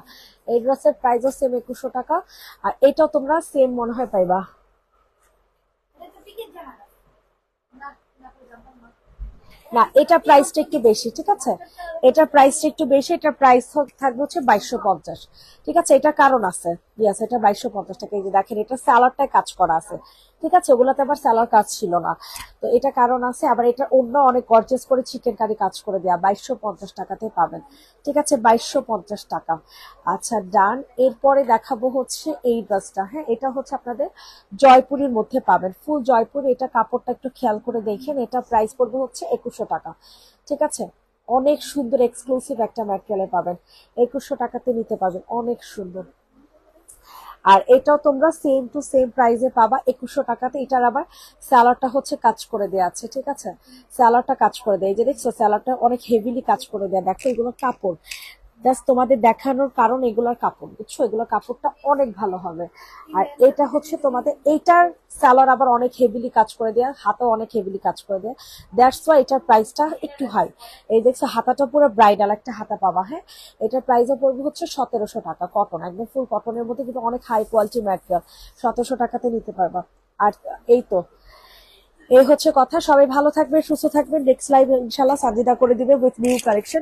এই ড্রেসের প্রাইসও সেম 2100 টাকা। আর এটাও তোমরা সেম মনে হয় পাইবা। না, এটা প্রাইসটা একটু বেশি, ঠিক আছে। এটার প্রাইসটা একটু বেশি, এটার প্রাইস থাকবে হচ্ছে 2250, ঠিক আছে। এটা কারণ আছে, ইয়েস এটা 2250 টাকা। এই যে দেখেন এটা স্যালাডটায় কাজ করা আছে, ঠিক আছে। ওগুলোতে আবার স্যালাড কাজ ছিল না, তো এটা কারণ আছে। আবার এটা অন্য অনেক গর্জেস করে চিকেন কারি কাজ করে দেয়া, 2250 টাকাতে পাবেন, ঠিক আছে। 2250 টাকা। আচ্ছা ডান। এরপরে দেখাবো হচ্ছে এই ড্রেসটা, হ্যাঁ এটা হচ্ছে আপনাদের জয়পুরের মধ্যে পাবেন, ফুল জয়পুর। এটা কাপড়টা একটু খেয়াল করে দেখেন, এটা প্রাইস পড়বে হচ্ছে 2100 টাকা, ঠিক আছে। অনেক সুন্দর এক্সক্লুসিভ একটা ম্যাটেরিয়ালে পাবেন, 2100 টাকাতে নিতে পারবেন, অনেক সুন্দর। আর এটাও তোমরা সেম টু সেম প্রাইসে পাবা 2100 টাকাতে। এটার আবার স্যালাডটা হচ্ছে কাজ করে দেওয়া আছে, ঠিক আছে। স্যালাডটা কাজ করে দেয়, এই যে দেখছো স্যালাডটা অনেক হেভিলি কাজ করে দেয়। দেখো এগুলো কাপড়, জাস্ট তোমাদের দেখানোর কারণ এগুলোর কাপড়, বুঝছো, এগুলোর কাপড়টা অনেক ভালো হবে। আর এটা হচ্ছে তোমাদের এইটার স্যালার আবার অনেক হেভিলি কাজ করে দেয়া, হাতাও অনেক হেভিলি কাজ করে দেয়া, দ্যাটস ওয়াই এটার প্রাইসটা একটু হাই। এই দেখছো হাতাটা পুরো ব্রাইডাল একটা হাতা পাবা, হ্যাঁ। এটার প্রাইসও পড়বে হচ্ছে 1700 টাকা। কটন, একদম ফুল কটনের মধ্যে, কিন্তু অনেক হাই কোয়ালিটি ম্যাটেরিয়াল, 1700 টাকাতে নিতে পারবা। আর এই তো এই হচ্ছে কথা। সবাই ভালো থাকবে, সুস্থ থাকবে। নেক্সট লাইভ ইনশাল্লাহ সাজিদা করে দিবে উইথ নিউ কালেকশন।